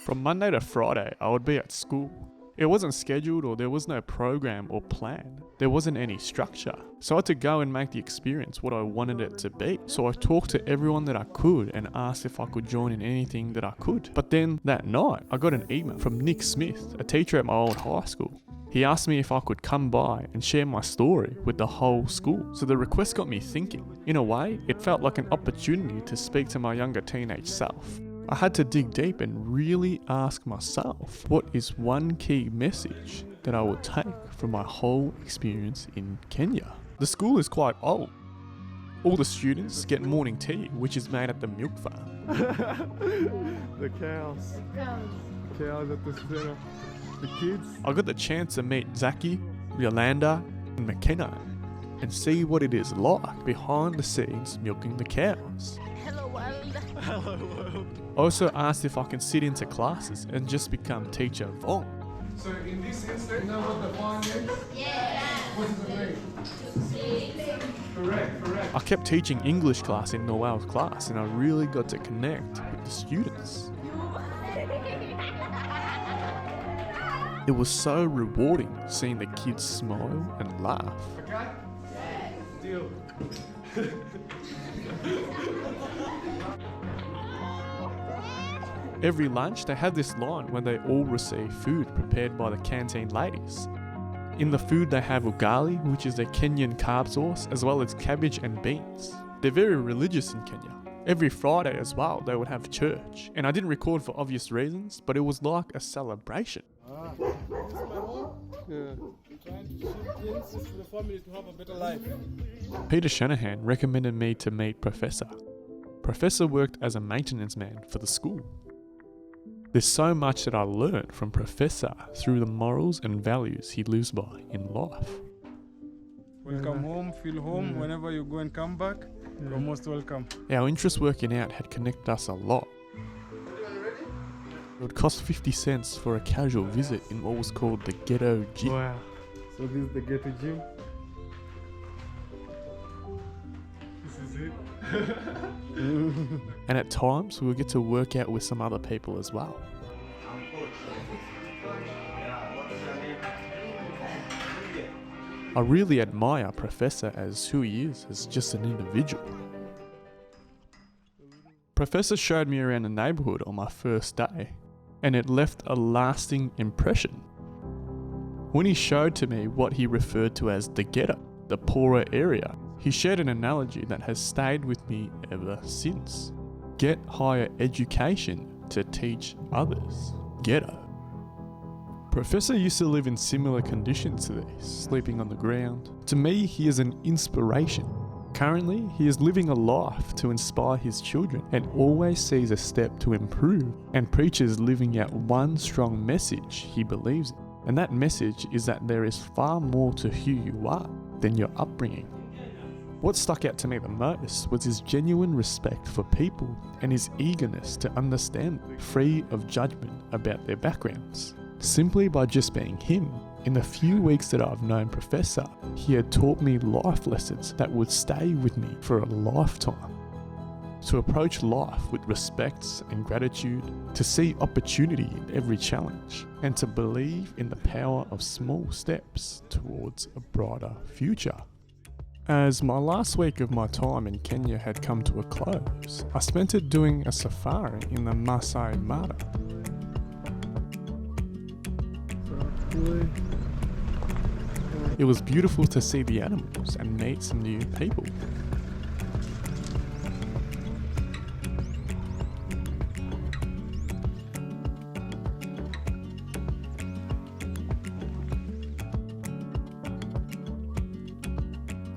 [SPEAKER 1] From Monday to Friday, I would be at school. It wasn't scheduled, or there was no program or plan. There wasn't any structure. So I had to go and make the experience what I wanted it to be. So I talked to everyone that I could and asked if I could join in anything that I could. But then that night, I got an email from Nick Smith, a teacher at my old high school. He asked me if I could come by and share my story with the whole school. So the request got me thinking. In a way, it felt like an opportunity to speak to my younger teenage self. I had to dig deep and really ask myself, what is one key message that I would take from my whole experience in Kenya? The school is quite old. All the students get morning tea, which is made at the milk farm.
[SPEAKER 5] The cows. Cows at the center. The kids.
[SPEAKER 1] I got the chance to meet Zaki, Yolanda, and McKenna and see what it is like behind the scenes milking the cows.
[SPEAKER 6] Hello, world.
[SPEAKER 5] Hello, world.
[SPEAKER 1] I also asked if I can sit into classes and just become teacher Vuong.
[SPEAKER 2] So in this instance, you know what the fine is?
[SPEAKER 6] Yeah.
[SPEAKER 2] What's the name? Correct.
[SPEAKER 1] I kept teaching English class in Noel's class, and I really got to connect with the students. It was so rewarding seeing the kids smile and laugh.
[SPEAKER 2] Okay? Deal.
[SPEAKER 1] Every lunch, they had this line when they all receive food prepared by the canteen ladies. In the food they have ugali, which is a Kenyan carb source, as well as cabbage and beans. They're very religious in Kenya. Every Friday as well, they would have church. And I didn't record for obvious reasons, but it was like a celebration. Peter Shanahan recommended me to meet Professor. Professor worked as a maintenance man for the school. There's so much that I learned from Professor through the morals and values he lives by in life.
[SPEAKER 13] Welcome home, feel home. Whenever you go and come back, you're most welcome.
[SPEAKER 1] Our interest working out had connected us a lot. It would cost 50 cents for a casual visit in what was called the ghetto gym.
[SPEAKER 13] Wow. So this is the ghetto gym. This is it.
[SPEAKER 1] And at times we would get to work out with some other people as well. I really admire Professor as who he is as just an individual. Professor showed me around the neighbourhood on my first day, and it left a lasting impression. When he showed to me what he referred to as the ghetto, the poorer area, he shared an analogy that has stayed with me ever since. Get higher education to teach others. Ghetto. Professor used to live in similar conditions to these, sleeping on the ground. To me, he is an inspiration. Currently, he is living a life to inspire his children and always sees a step to improve and preaches living out one strong message he believes in. And that message is that there is far more to who you are than your upbringing. What stuck out to me the most was his genuine respect for people and his eagerness to understand them, free of judgment about their backgrounds. Simply by just being him, in the few weeks that I've known Professor, he had taught me life lessons that would stay with me for a lifetime. To approach life with respect and gratitude, to see opportunity in every challenge, and to believe in the power of small steps towards a brighter future. As my last week of my time in Kenya had come to a close, I spent it doing a safari in the Masai Mara. It was beautiful to see the animals and meet some new people.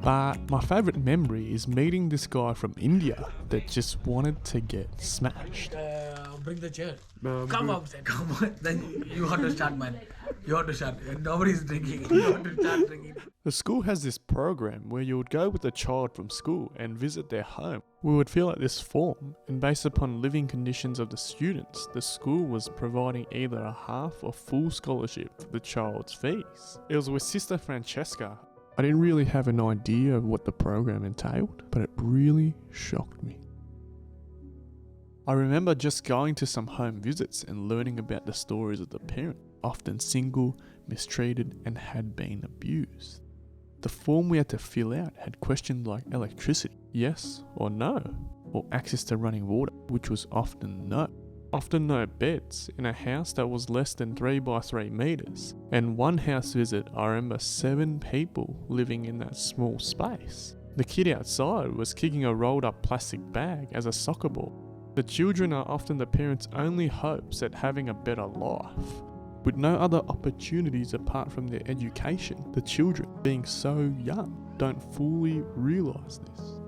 [SPEAKER 1] But my favourite memory is meeting this guy from India that just wanted to get smashed.
[SPEAKER 14] Bring the chair. Come up, come on. Then you have to start, man. You have to start. Nobody's drinking. You have to start drinking.
[SPEAKER 1] The school has this program where you would go with a child from school and visit their home. We would fill out this form, and based upon living conditions of the students, the school was providing either a half or full scholarship for the child's fees. It was with Sister Francesca. I didn't really have an idea of what the program entailed, but it really shocked me. I remember just going to some home visits and learning about the stories of the parent, often single, mistreated, and had been abused. The form we had to fill out had questions like electricity, yes or no, or access to running water, which was often no. Often no beds in a house that was less than 3 by 3 meters. And one house visit, I remember 7 people living in that small space. The kid outside was kicking a rolled up plastic bag as a soccer ball. The children are often the parents' only hopes at having a better life. With no other opportunities apart from their education, the children, being so young, don't fully realise this.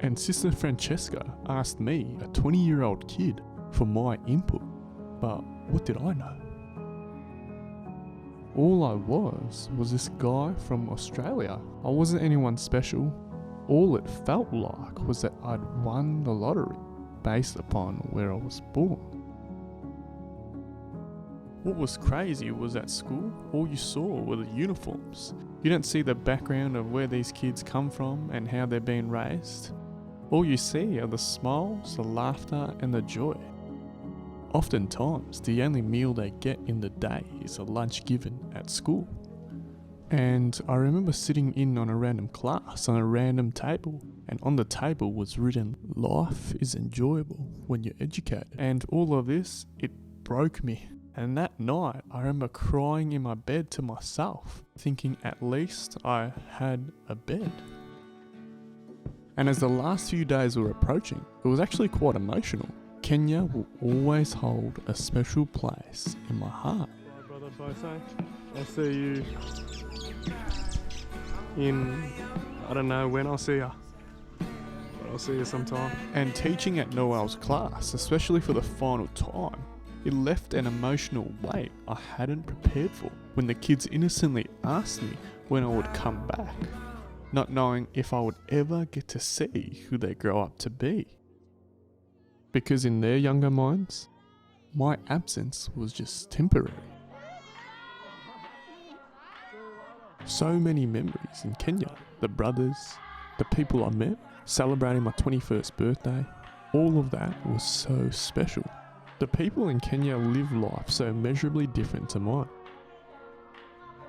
[SPEAKER 1] And Sister Francesca asked me, a 20-year-old kid, for my input. But what did I know? All I was this guy from Australia. I wasn't anyone special. All it felt like was that I'd won the lottery based upon where I was born. What was crazy was at school, all you saw were the uniforms. You don't see the background of where these kids come from and how they're being raised. All you see are the smiles, the laughter, and the joy. Oftentimes, the only meal they get in the day is a lunch given at school. And I remember sitting in on a random class on a random table, and on the table was written, "Life is enjoyable when you're educated." And all of this, it broke me. And that night, I remember crying in my bed to myself, thinking at least I had a bed. And as the last few days were approaching, it was actually quite emotional. Kenya will always hold a special place in my heart.
[SPEAKER 5] Bye, brother Bose. I'll see you in, I don't know when I'll see you. But I'll see you sometime.
[SPEAKER 1] And teaching at Noel's class, especially for the final time, it left an emotional weight I hadn't prepared for when the kids innocently asked me when I would come back, not knowing if I would ever get to see who they grow up to be. Because in their younger minds, my absence was just temporary. So many memories in Kenya, the brothers, the people I met, celebrating my 21st birthday, all of that was so special. The people in Kenya live life so immeasurably different to mine.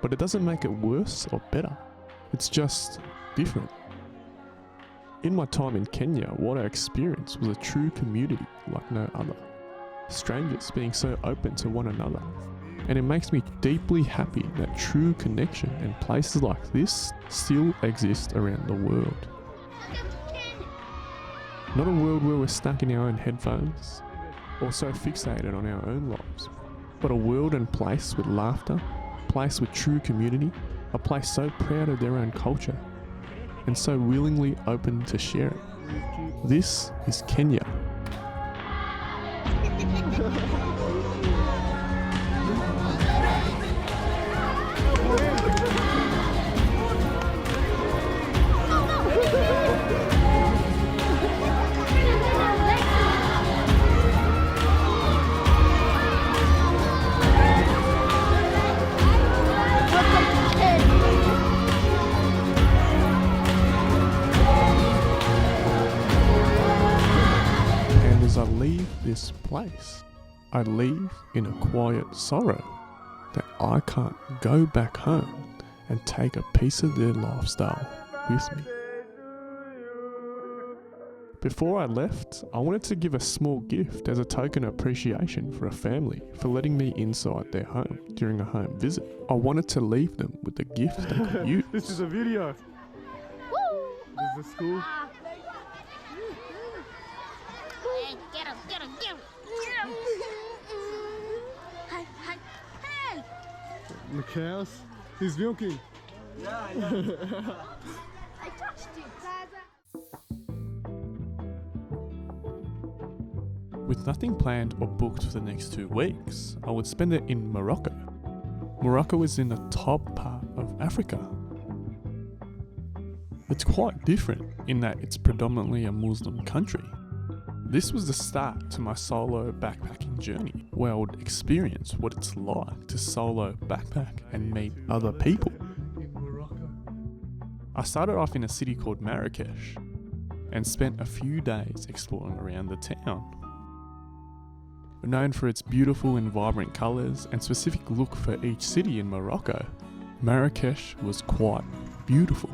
[SPEAKER 1] But it doesn't make it worse or better, it's just different. In my time in Kenya, what I experienced was a true community like no other. Strangers being so open to one another. And it makes me deeply happy that true connection and places like this still exist around the world. Not a world where we're stuck in our own headphones or so fixated on our own lives, but a world and place with laughter, a place with true community, a place so proud of their own culture and so willingly open to share it. This is Kenya. As I leave this place, I leave in a quiet sorrow that I can't go back home and take a piece of their lifestyle with me. Before I left, I wanted to give a small gift as a token of appreciation for a family for letting me inside their home during a home visit. I wanted to leave them with a gift they could use.
[SPEAKER 5] This is a video. This is the school.
[SPEAKER 6] Get him, get him, get him. Get him. Hi, hi, hey.
[SPEAKER 5] The cows. He's milking.
[SPEAKER 6] I touched you,
[SPEAKER 1] With nothing planned or booked for the next 2 weeks, I would spend it in Morocco. Morocco is in the top part of Africa. It's quite different in that it's predominantly a Muslim country. This was the start to my solo backpacking journey, where I would experience what it's like to solo backpack and meet other people. I started off in a city called Marrakesh and spent a few days exploring around the town. Known for its beautiful and vibrant colours and specific look for each city in Morocco, Marrakesh was quite beautiful.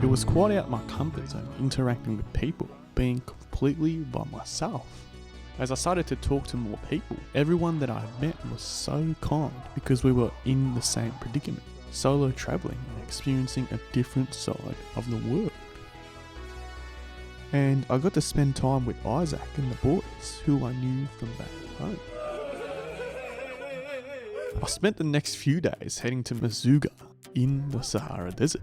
[SPEAKER 1] It was quite out my comfort zone, interacting with people, being completely by myself. As I started to talk to more people, everyone that I met was so kind because we were in the same predicament, solo travelling and experiencing a different side of the world. And I got to spend time with Isaac and the boys who I knew from back home. I spent the next few days heading to Mazuga in the Sahara Desert.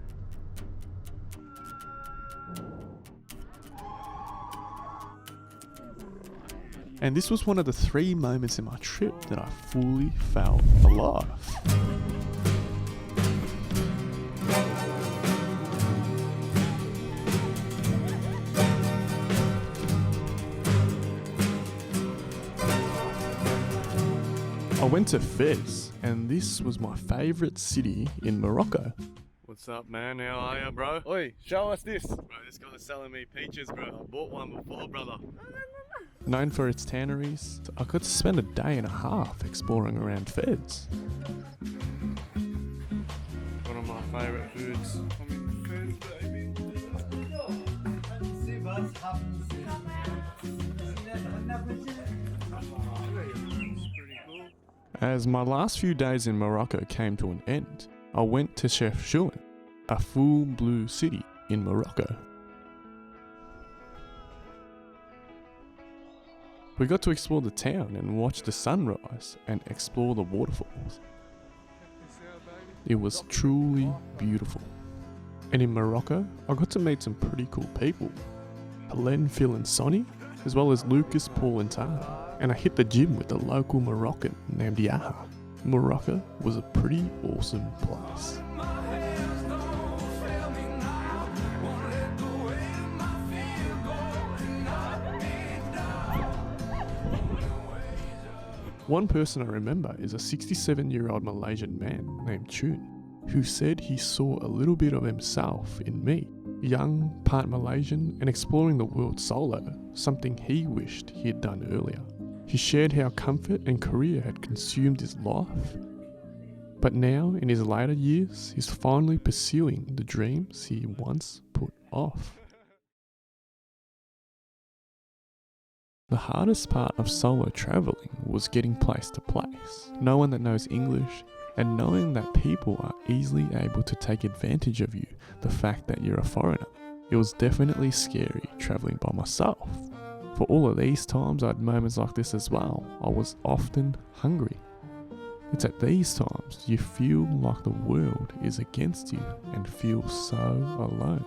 [SPEAKER 1] And this was one of the 3 moments in my trip that I fully felt alive. I went to Fez, and this was my favourite city in Morocco.
[SPEAKER 2] What's up, man? How are ya, bro? Oi, show us this. Bro, this guy's selling me peaches, bro. I bought one before, brother.
[SPEAKER 1] Known for its tanneries, I got to spend a day and a half exploring around Fez.
[SPEAKER 2] One of my favourite foods.
[SPEAKER 1] As my last few days in Morocco came to an end, I went to Chefchaouen, a full blue city in Morocco. We got to explore the town and watch the sunrise and explore the waterfalls. It was truly beautiful. And in Morocco, I got to meet some pretty cool people. Helen, Phil and Sonny, as well as Lucas, Paul and Taha. And I hit the gym with a local Moroccan named Yaha. Morocco was a pretty awesome place. One person I remember is a 67-year-old Malaysian man named Chun, who said he saw a little bit of himself in me. Young, part Malaysian, and exploring the world solo, something he wished he had done earlier. He shared how comfort and career had consumed his life. But now, in his later years, he's finally pursuing the dreams he once put off. The hardest part of solo travelling was getting place to place, no one that knows English, and knowing that people are easily able to take advantage of you, the fact that you're a foreigner. It was definitely scary travelling by myself. For all of these times I had moments like this as well. I was often hungry. It's at these times you feel like the world is against you and feel so alone.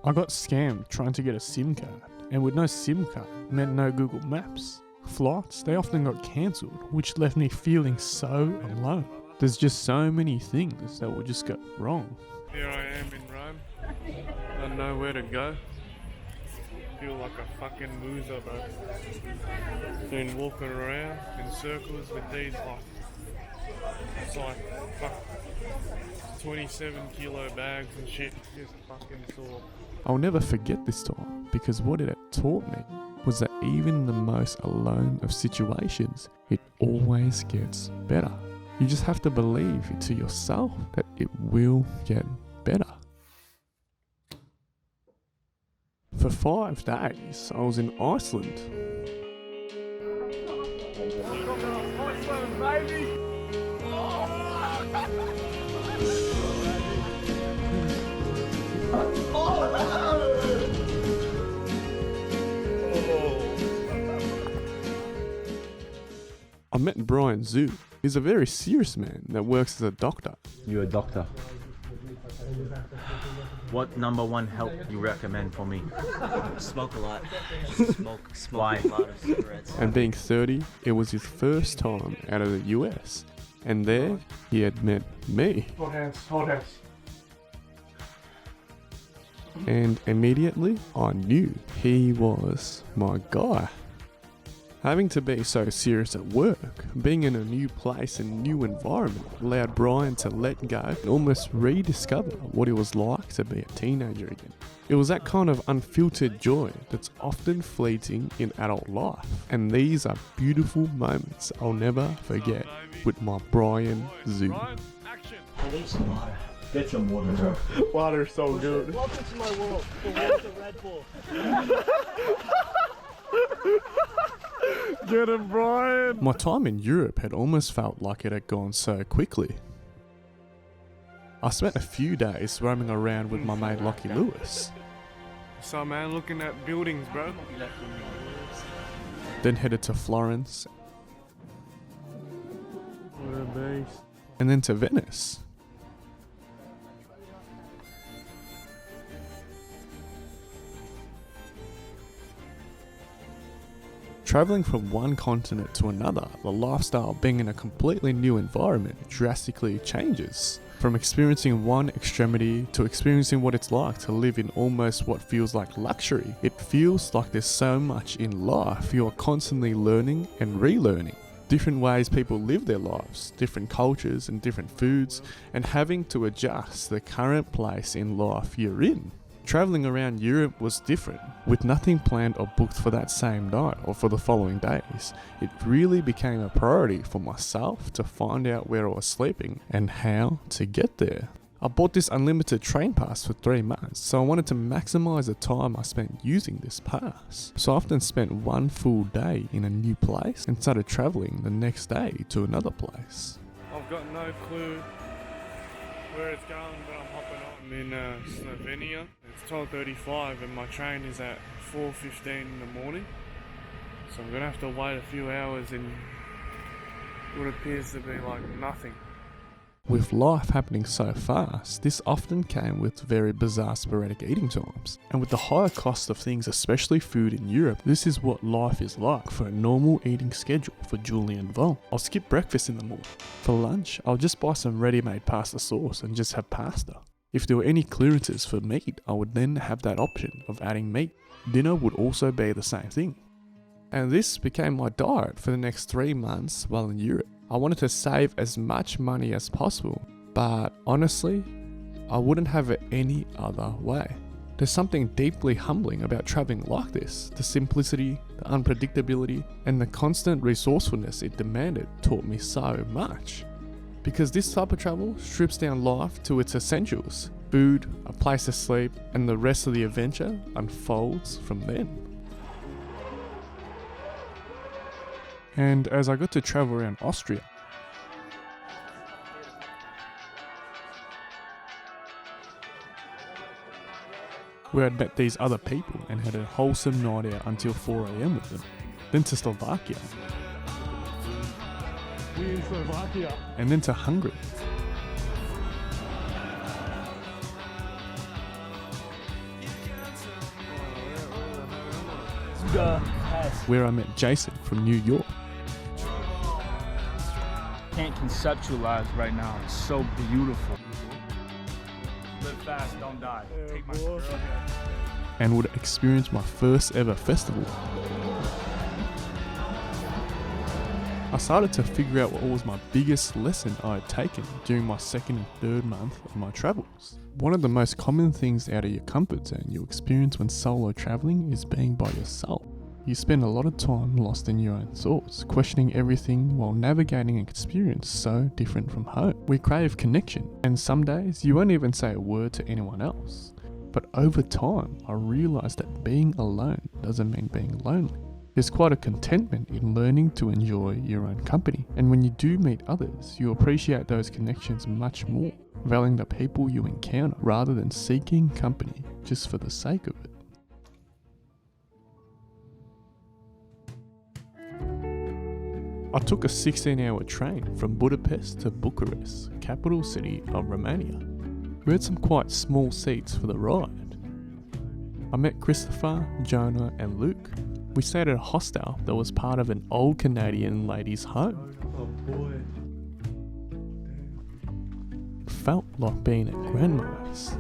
[SPEAKER 1] I got scammed trying to get a SIM card, and with no SIM card meant no Google Maps. Flights, they often got cancelled, which left me feeling so alone. There's just so many things that will just go wrong.
[SPEAKER 2] Here I am in Rome. I don't know where to go. Feel like a fucking loser, bro. Been walking around in circles with these it's like fuck 27 kilo bags and shit. Just fucking sore.
[SPEAKER 1] I'll never forget this time, because what it had taught me was that even in the most alone of situations, it always gets better. You just have to believe to yourself that it will get better. For 5 days, I was in Iceland.
[SPEAKER 3] Iceland, baby!
[SPEAKER 1] I met Brian Zhu. He's a very serious man that works as a doctor.
[SPEAKER 15] You're a doctor. What number one help you recommend for me?
[SPEAKER 16] Smoke a lot. Smoke a lot of cigarettes.
[SPEAKER 1] And being 30, it was his first time out of the US. And there, he had met me.
[SPEAKER 2] Hold hands.
[SPEAKER 1] And immediately, I knew he was my guy. Having to be so serious at work, being in a new place and new environment allowed Brian to let go and almost rediscover what it was like to be a teenager again. It was that kind of unfiltered joy that's often fleeting in adult life, and these are beautiful moments I'll never forget with my Brian Zhu.
[SPEAKER 15] Get some water, bro.
[SPEAKER 2] Water's so good.
[SPEAKER 16] Welcome to my world. The world of Red Bull.
[SPEAKER 2] Get him, Brian!
[SPEAKER 1] My time in Europe had almost felt like it had gone so quickly. I spent a few days roaming around with my mate Lockie Lewis.
[SPEAKER 2] So man, looking at buildings, bro.
[SPEAKER 1] Then headed to Florence.
[SPEAKER 2] What a beast.
[SPEAKER 1] And then to Venice. Travelling from one continent to another, the lifestyle being in a completely new environment drastically changes. From experiencing one extremity to experiencing what it's like to live in almost what feels like luxury. It feels like there's so much in life you are constantly learning and relearning. Different ways people live their lives, different cultures and different foods, and having to adjust the current place in life you're in. Travelling around Europe was different. With nothing planned or booked for that same night or for the following days, it really became a priority for myself to find out where I was sleeping and how to get there. I bought this unlimited train pass for 3 months, so I wanted to maximize the time I spent using this pass. So I often spent one full day in a new place and started traveling the next day to another place.
[SPEAKER 2] I've got no clue where it's going, but I'm hopping on. I'm in Slovenia. It's 12:35 and my train is at 4:15 in the morning. So I'm gonna have to wait a few hours in what appears to be like nothing.
[SPEAKER 1] With life happening so fast, this often came with very bizarre sporadic eating times. And with the higher cost of things, especially food in Europe, this is what life is like for a normal eating schedule for Julie and Vuong. I'll skip breakfast in the morning. For lunch, I'll just buy some ready-made pasta sauce and just have pasta. If there were any clearances for meat, I would then have that option of adding meat. Dinner would also be the same thing. And this became my diet for the next 3 months while in Europe. I wanted to save as much money as possible, but honestly, I wouldn't have it any other way. There's something deeply humbling about traveling like this. The simplicity, the unpredictability, and the constant resourcefulness it demanded taught me so much. Because this type of travel strips down life to its essentials: food, a place to sleep, and the rest of the adventure unfolds from then. And as I got to travel around Austria, where I'd met these other people and had a wholesome night out until 4 AM with them. Then to Slovakia.
[SPEAKER 5] We're in Slovakia.
[SPEAKER 1] And then to Hungary. Where I met Jason from New York.
[SPEAKER 17] Can't conceptualize right now. It's so beautiful. Live fast, don't die. Take my girl.
[SPEAKER 1] And would experience my first ever festival. I started to figure out what was my biggest lesson I had taken during my second and third month of my travels. One of the most common things out of your comfort zone you experience when solo traveling is being by yourself. You spend a lot of time lost in your own thoughts, questioning everything while navigating an experience so different from home. We crave connection, and some days you won't even say a word to anyone else. But over time, I realised that being alone doesn't mean being lonely. There's quite a contentment in learning to enjoy your own company, and when you do meet others, you appreciate those connections much more, valuing the people you encounter rather than seeking company just for the sake of it. I took a 16-hour train from Budapest to Bucharest, capital city of Romania. We had some quite small seats for the ride. I met Christopher, Jonah and Luke. We stayed at a hostel that was part of an old Canadian lady's home.
[SPEAKER 5] Oh boy.
[SPEAKER 1] Felt like being at grandma's.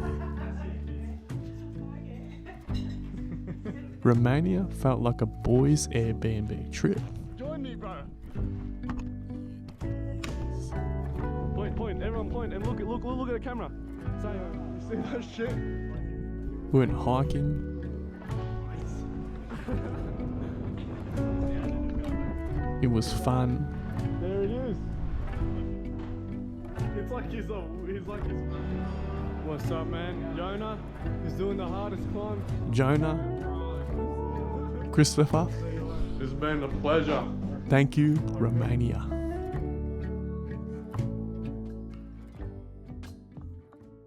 [SPEAKER 1] Romania felt like a boys' Airbnb trip.
[SPEAKER 5] Join me, bro. Point, everyone point, and look at the camera. Say, you see that shit?
[SPEAKER 1] We went hiking. It was fun.
[SPEAKER 5] There it is. It's like he's like what's up, man? Jonah is doing the hardest climb.
[SPEAKER 1] Jonah, Christopher.
[SPEAKER 5] It's been a pleasure.
[SPEAKER 1] Thank you, Romania.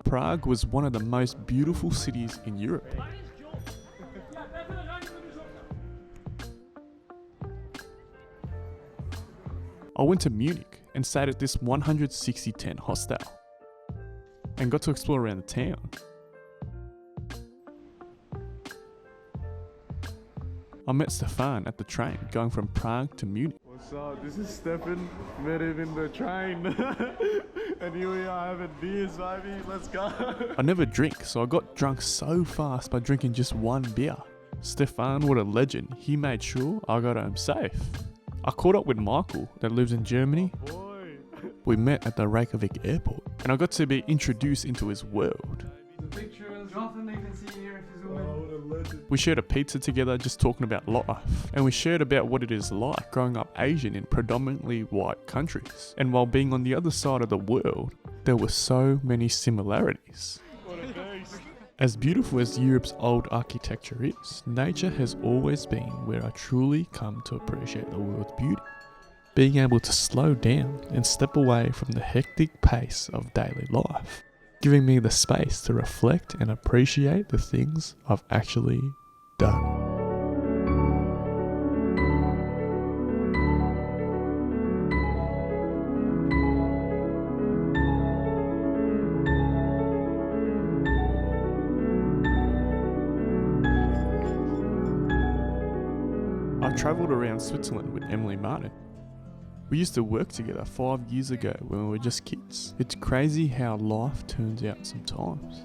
[SPEAKER 1] Prague was one of the most beautiful cities in Europe. I went to Munich and stayed at this 160-tent hostel and got to explore around the town. I met Stefan at the train going from Prague to Munich.
[SPEAKER 5] What's up? This is Stefan. Met him in the train. And here we are having beers, baby. Let's go.
[SPEAKER 1] I never drink, so I got drunk so fast by drinking just one beer. Stefan, what a legend. He made sure I got home safe. I caught up with Michael that lives in Germany. We met at the Reykjavik airport and I got to be introduced into his world. We shared a pizza together just talking about life, and we shared about what it is like growing up Asian in predominantly white countries. And while being on the other side of the world, there were so many similarities. As beautiful as Europe's old architecture is, nature has always been where I truly come to appreciate the world's beauty. Being able to slow down and step away from the hectic pace of daily life, giving me the space to reflect and appreciate the things I've actually done. I travelled around Switzerland with Emily Martin. We used to work together 5 years ago when we were just kids. It's crazy how life turns out sometimes.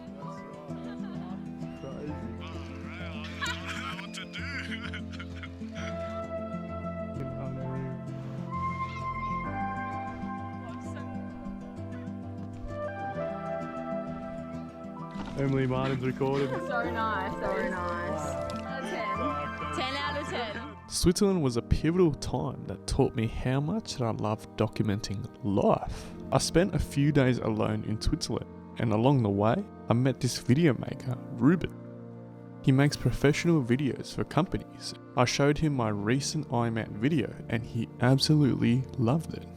[SPEAKER 5] Emily Martin's recorded.
[SPEAKER 7] So nice, so nice. 10 out of 10.
[SPEAKER 1] Switzerland was a pivotal time that taught me how much I love documenting life. I spent a few days alone in Switzerland, and along the way, I met this video maker, Ruben. He makes professional videos for companies. I showed him my recent Ironman video, and he absolutely loved it.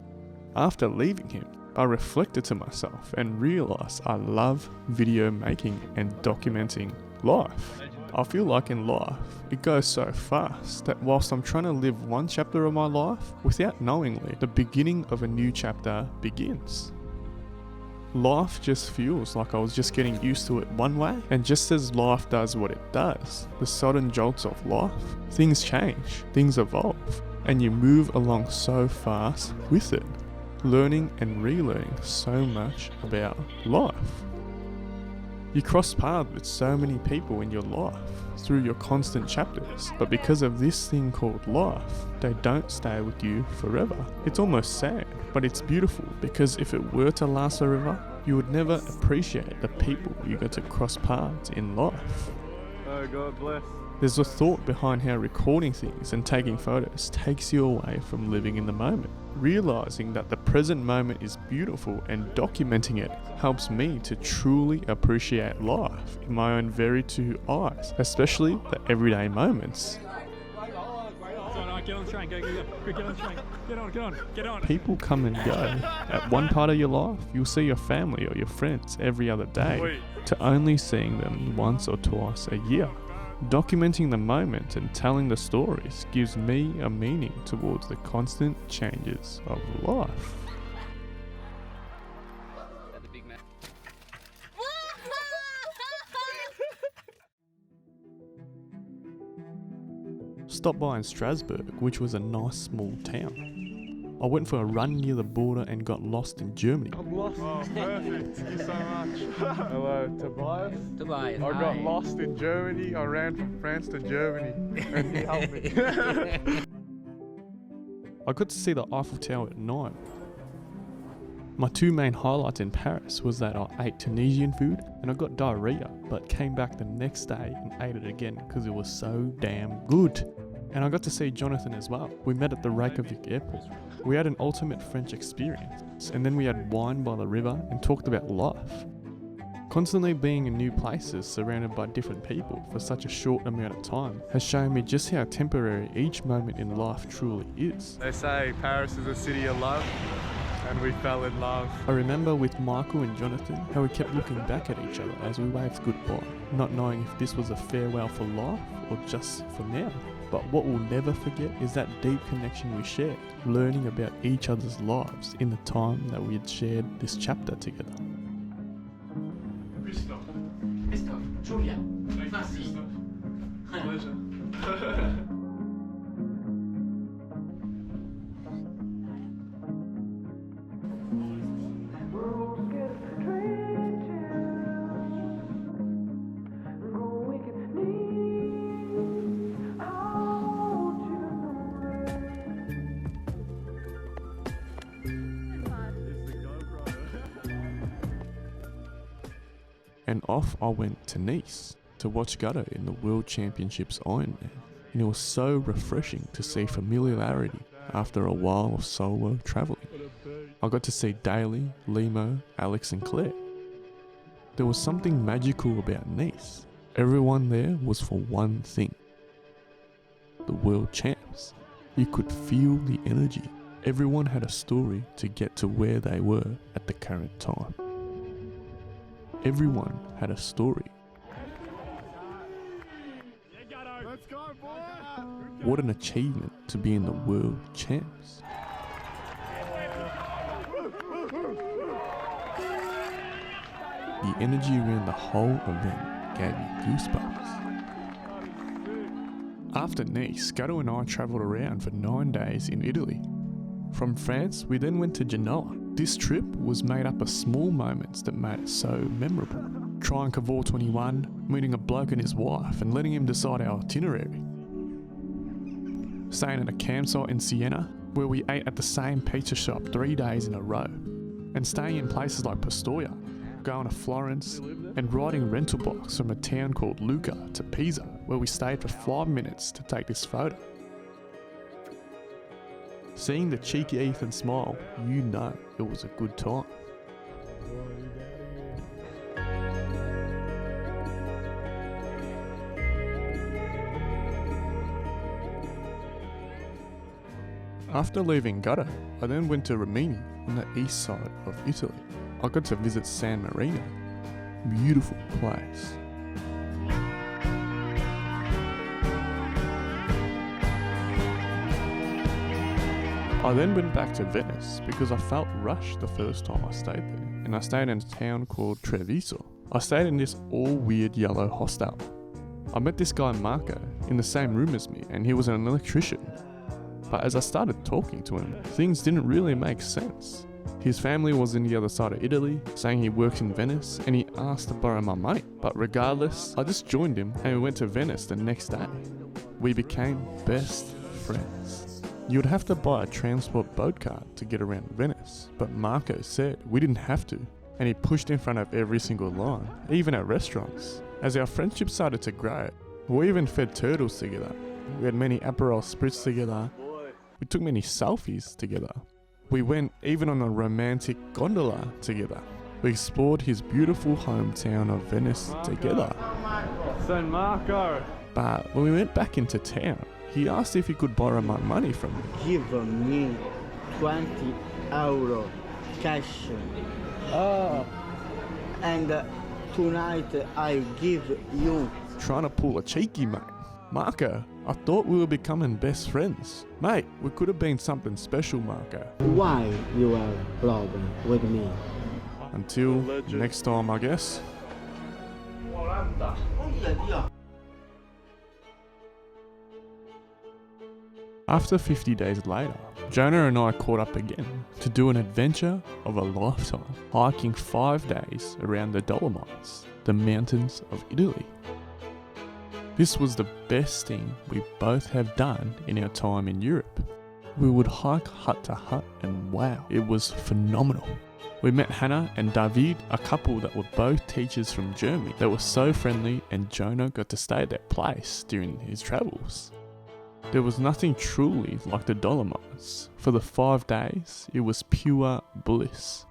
[SPEAKER 1] After leaving him, I reflected to myself and realised I love video making and documenting life. I feel like in life, it goes so fast that whilst I'm trying to live one chapter of my life, without knowingly, the beginning of a new chapter begins. Life just feels like I was just getting used to it one way, and just as life does what it does, the sudden jolts of life, things change, things evolve, and you move along so fast with it, learning and relearning so much about life. You cross paths with so many people in your life through your constant chapters, but because of this thing called life, they don't stay with you forever. It's almost sad, but it's beautiful because if it were to last forever, you would never appreciate the people you get to cross paths in life.
[SPEAKER 5] Oh, God bless.
[SPEAKER 1] There's a thought behind how recording things and taking photos takes you away from living in the moment. Realizing that the present moment is beautiful and documenting it helps me to truly appreciate life in my own very two eyes, especially the everyday moments.
[SPEAKER 3] Get on the train, go, get on the train, get on.
[SPEAKER 1] People come and go. At one part of your life, you'll see your family or your friends every other day, to only seeing them once or twice a year. Documenting the moment and telling the stories gives me a meaning towards the constant changes of life. Stopped by in Strasbourg, which was a nice small town. I went for a run near the border and got lost in Germany.
[SPEAKER 5] I'm lost. Oh, perfect. Thank you so much. Hello, Tobias.
[SPEAKER 16] Tobias,
[SPEAKER 5] I got lost in Germany. I ran from France to Germany, and he helped me.
[SPEAKER 1] I got to see the Eiffel Tower at night. My two main highlights in Paris was that I ate Tunisian food and I got diarrhea, but came back the next day and ate it again because it was so damn good. And I got to see Jonathan as well. We met at the Reykjavik airport. We had an ultimate French experience, and then we had wine by the river and talked about life. Constantly being in new places surrounded by different people for such a short amount of time has shown me just how temporary each moment in life truly is.
[SPEAKER 5] They say Paris is a city of love, and we fell in love.
[SPEAKER 1] I remember with Michael and Jonathan how we kept looking back at each other as we waved goodbye, not knowing if this was a farewell for life or just for now. But what we'll never forget is that deep connection we shared, learning about each other's lives in the time that we had shared this chapter together.
[SPEAKER 14] Julia, merci.
[SPEAKER 5] Pleasure.
[SPEAKER 1] And off I went to Nice to watch Gutto in the World Championships Ironman, and it was so refreshing to see familiarity after a while of solo travelling. I got to see Daly, Limo, Alex and Claire. There was something magical about Nice. Everyone there was for one thing. The world champs. You could feel the energy. Everyone had a story to get to where they were at the current time. Everyone had a story. What an achievement to be in the world champs. The energy around the whole event gave me goosebumps. After Nice, Gatto and I travelled around for 9 days in Italy. From France, we then went to Genoa. This trip was made up of small moments that made it so memorable. Trying Cavour 21, meeting a bloke and his wife and letting him decide our itinerary. Staying at a campsite in Siena, where we ate at the same pizza shop 3 days in a row. And staying in places like Pistoia, going to Florence, and riding rental bikes from a town called Lucca to Pisa, where we stayed for 5 minutes to take this photo. Seeing the cheeky Ethan smile, you know it was a good time. After leaving Gutta, I then went to Rimini on the east side of Italy. I got to visit San Marino. Beautiful place. I then went back to Venice because I felt rushed the first time I stayed there, and I stayed in a town called Treviso. I stayed in this all weird yellow hostel. I met this guy Marco in the same room as me, and he was an electrician. But as I started talking to him, things didn't really make sense. His family was in the other side of Italy, saying he works in Venice, and he asked to borrow my money. But regardless, I just joined him and we went to Venice the next day. We became best friends. You would have to buy a transport boat card to get around Venice, but Marco said we didn't have to, and he pushed in front of every single line, even at restaurants. As our friendship started to grow, we even fed turtles together. We had many Aperol Spritz together. We took many selfies together. We went even on a romantic gondola together. We explored his beautiful hometown of Venice together.
[SPEAKER 5] San Marco.
[SPEAKER 1] But when we went back into town, he asked if he could borrow my money from me.
[SPEAKER 18] Give me 20 euro cash. And tonight I give you.
[SPEAKER 1] Trying to pull a cheeky, mate. Marco, I thought we were becoming best friends. Mate, we could have been something special, Marco.
[SPEAKER 18] Why you have a problem with me?
[SPEAKER 1] Until next time, I guess. After 50 days later, Jonah and I caught up again to do an adventure of a lifetime, hiking 5 days around the Dolomites, the mountains of Italy. This was the best thing we both have done in our time in Europe. We would hike hut to hut and wow, it was phenomenal. We met Hannah and David, a couple that were both teachers from Germany. They were so friendly and Jonah got to stay at their place during his travels. There was nothing truly like the Dolomites. For the 5 days, it was pure bliss.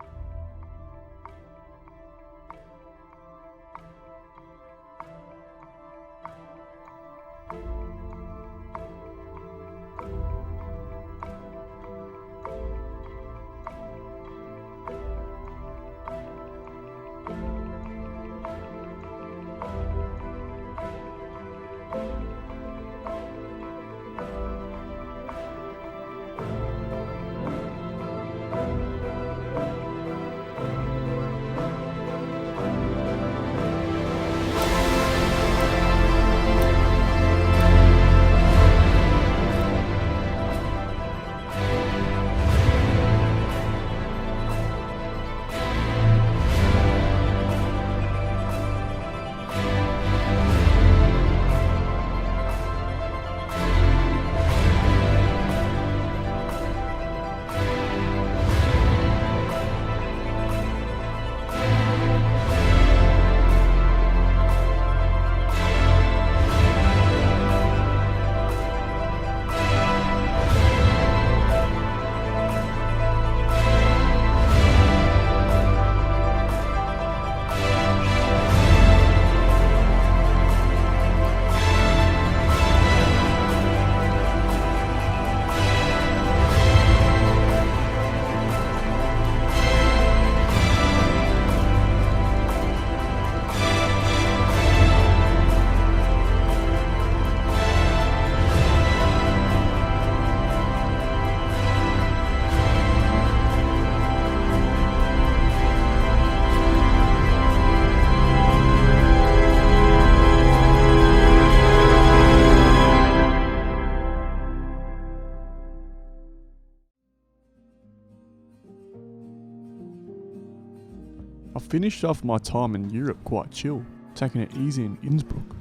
[SPEAKER 1] I finished off my time in Europe quite chill, taking it easy in Innsbruck.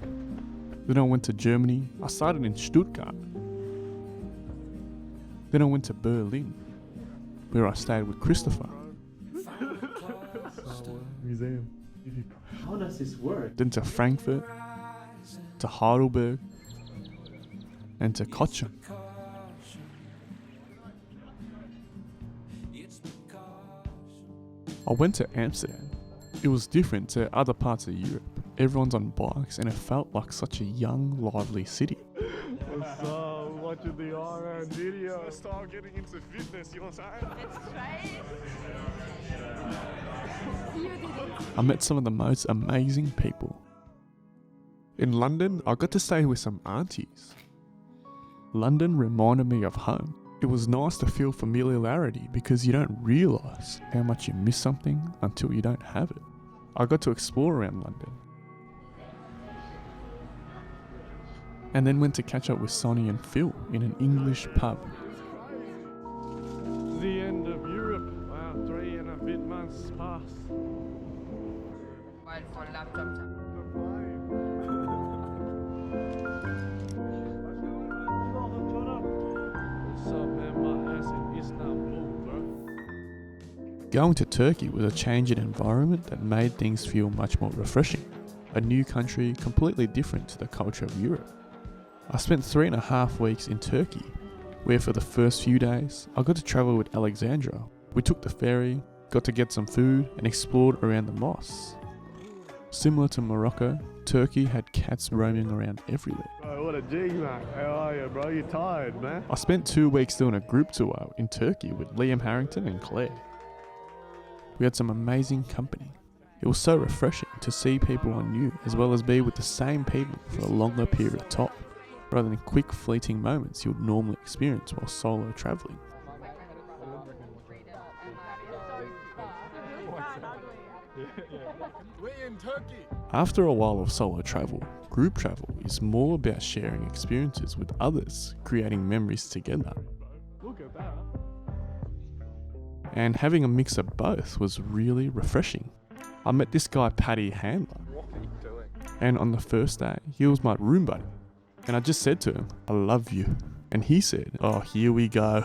[SPEAKER 1] Then I went to Germany. I started in Stuttgart. Then I went to Berlin, where I stayed with Christopher. Museum.
[SPEAKER 5] How does this work?
[SPEAKER 1] Then to Frankfurt, to Heidelberg, and to Cochin. I went to Amsterdam. It was different to other parts of Europe. Everyone's on bikes and it felt like such a young, lively city.
[SPEAKER 5] So, watching the Ironman video. Start getting into fitness, you know what I'm saying?
[SPEAKER 1] I met some of the most amazing people. In London, I got to stay with some aunties. London reminded me of home. It was nice to feel familiarity because you don't realise how much you miss something until you don't have it. I got to explore around London. And then went to catch up with Sonny and Phil in an English pub.
[SPEAKER 5] The end of Europe. Wow, 3 and a bit months passed.
[SPEAKER 7] For laptop.
[SPEAKER 1] Going to Turkey was a change in environment that made things feel much more refreshing. A new country completely different to the culture of Europe. I spent 3.5 weeks in Turkey, where for the first few days, I got to travel with Alexandra. We took the ferry, got to get some food, and explored around the mosques. Similar to Morocco, Turkey had cats roaming around everywhere.
[SPEAKER 5] Bro, what a G, mate. How are you, bro? You're tired, man.
[SPEAKER 1] I spent 2 weeks doing a group tour in Turkey with Liam Harrington and Claire. We had some amazing company. It was so refreshing to see people I knew as well as be with the same people for a longer period of time, rather than quick fleeting moments you would normally experience while solo travelling.
[SPEAKER 5] We're in Turkey.
[SPEAKER 1] After a while of solo travel, group travel is more about sharing experiences with others, creating memories together.
[SPEAKER 5] Look at that.
[SPEAKER 1] And having a mix of both was really refreshing. I met this guy Paddy Handler,
[SPEAKER 5] What are you doing?
[SPEAKER 1] and on the first day, he was my room buddy. And I just said to him, I love you. And he said, oh, here we go.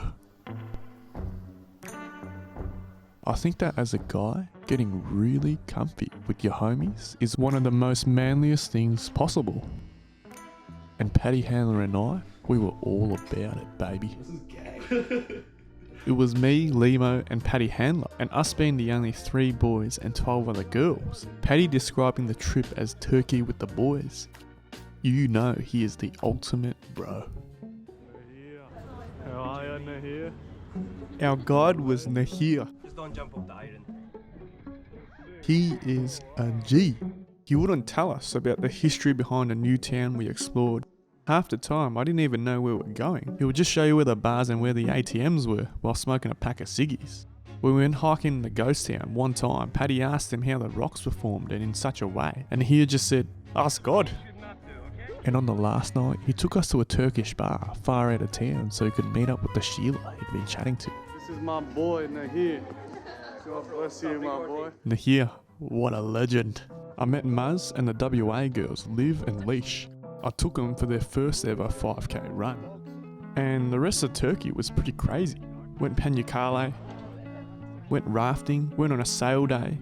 [SPEAKER 1] I think that as a guy, getting really comfy with your homies is one of the most manliest things possible. And Paddy Handler and I, we were all about it, baby.
[SPEAKER 5] This is gay.
[SPEAKER 1] It was me, Limo, and Paddy Handler, and us being the only 3 boys and 12 other girls. Paddy describing the trip as Turkey with the boys. You know he is the ultimate bro.
[SPEAKER 5] How are you, Nahir?
[SPEAKER 1] Our guide was Nahir.
[SPEAKER 16] Just don't jump off the iron.
[SPEAKER 1] He is a G. He wouldn't tell us about the history behind a new town we explored. Half the time, I didn't even know where we were going. He would just show you where the bars and where the ATMs were while smoking a pack of ciggies. When we went hiking in the ghost town one time, Paddy asked him how the rocks were formed and in such a way, and he just said, ask God. And on the last night, he took us to a Turkish bar far out of town so he could meet up with the Sheila he'd been chatting to.
[SPEAKER 5] This is my boy, Nahir. God bless you, my boy.
[SPEAKER 1] Nahir, what a legend. I met Muzz and the WA girls, Liv and Leash. I took them for their first ever 5k run. And the rest of Turkey was pretty crazy. Went Pamukkale, went rafting, went on a sail day,